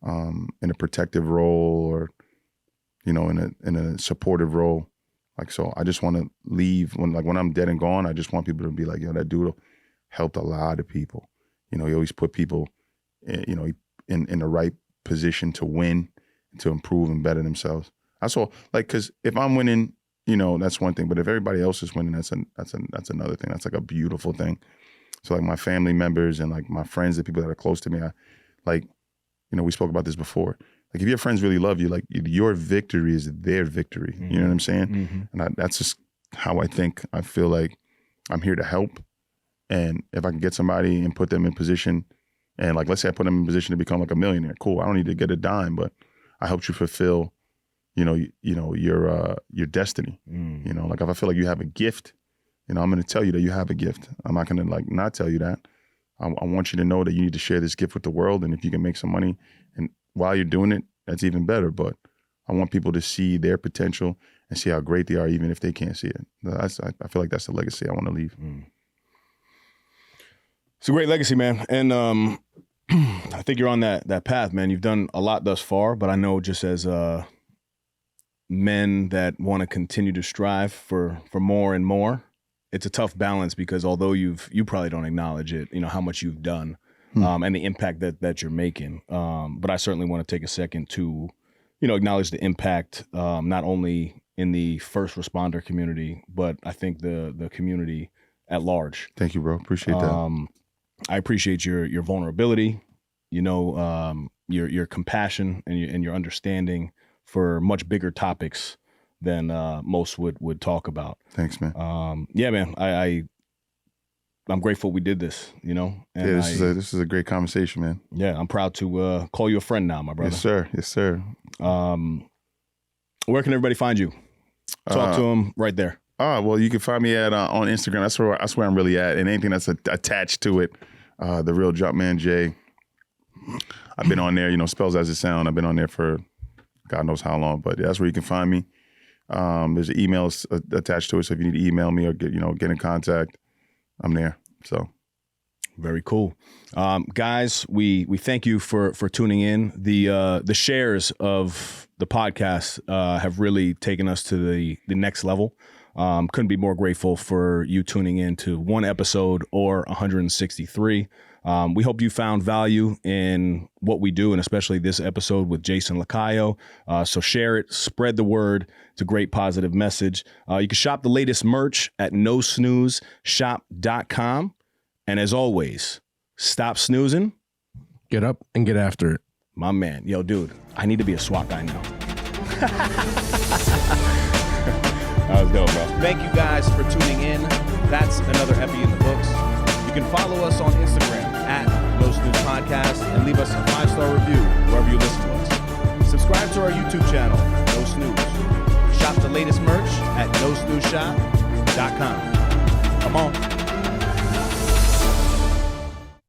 in a protective role, or, you know, in a supportive role. Like, so I just want to leave when I'm dead and gone. I just want people to be like, yo, that dude helped a lot of people. You know, he always put people, you know, in the right position to win, to improve and better themselves. That's all. Like, because if I'm winning, you know, that's one thing. But if everybody else is winning, that's another thing. That's like a beautiful thing. So like my family members and like my friends, the people that are close to me, like, you know, we spoke about this before. Like, if your friends really love you, like, your victory is their victory. Mm-hmm. You know what I'm saying? Mm-hmm. And that's just how I think. I feel like I'm here to help. And if I can get somebody and put them in position, and like, let's say I put them in position to become like a millionaire, cool. I don't need to get a dime, but I helped you fulfill, you know, your destiny. Mm. You know, like, if I feel like you have a gift, you know, I'm going to tell you that you have a gift. I'm not going to like not tell you that. I want you to know that you need to share this gift with the world. And if you can make some money, and while you're doing it, that's even better. But I want people to see their potential and see how great they are, even if they can't see it. I feel like that's the legacy I want to leave. Mm. It's a great legacy, man. And I think you're on that path, man. You've done a lot thus far, but I know just as men that want to continue to strive for more and more, it's a tough balance, because although you probably don't acknowledge it, you know, how much you've done and the impact that you're making. But I certainly want to take a second to, you know, acknowledge the impact, not only in the first responder community, but I think the community at large. Thank you, bro. Appreciate that. I appreciate your vulnerability, you know, your compassion and your understanding for much bigger topics than most would talk about. Thanks, man. Yeah, man. I'm grateful we did this, you know. And yeah, this is a great conversation, man. Yeah, I'm proud to call you a friend now, my brother. Yes, sir. Yes, sir. Where can everybody find you? Talk to them right there. Well, you can find me at on Instagram. That's where I'm really at, and anything that's attached to it. The Real Jumpman J. I've been on there, you know, spells as it sound. I've been on there for God knows how long, but that's where you can find me. There's an email attached to it, so if you need to email me or get in contact, I'm there. So very cool. Guys, we thank you for tuning in. The shares of the podcast have really taken us to the next level. Couldn't be more grateful for you tuning in to one episode or 163. We hope you found value in what we do, and especially this episode with Jason Lacayo. So share it, spread the word. It's a great positive message. You can shop the latest merch at nosnoozeshop.com. And as always, stop snoozing. Get up and get after it. My man. Yo, dude, I need to be a SWAT guy now. That was dope, bro. Thank you guys for tuning in. That's another epi in the books. You can follow us on Instagram at No Snooze Podcast and leave us a 5-star review wherever you listen to us. Subscribe to our YouTube channel, No Snooze. Shop the latest merch at nosnoozeshop.com. Come on.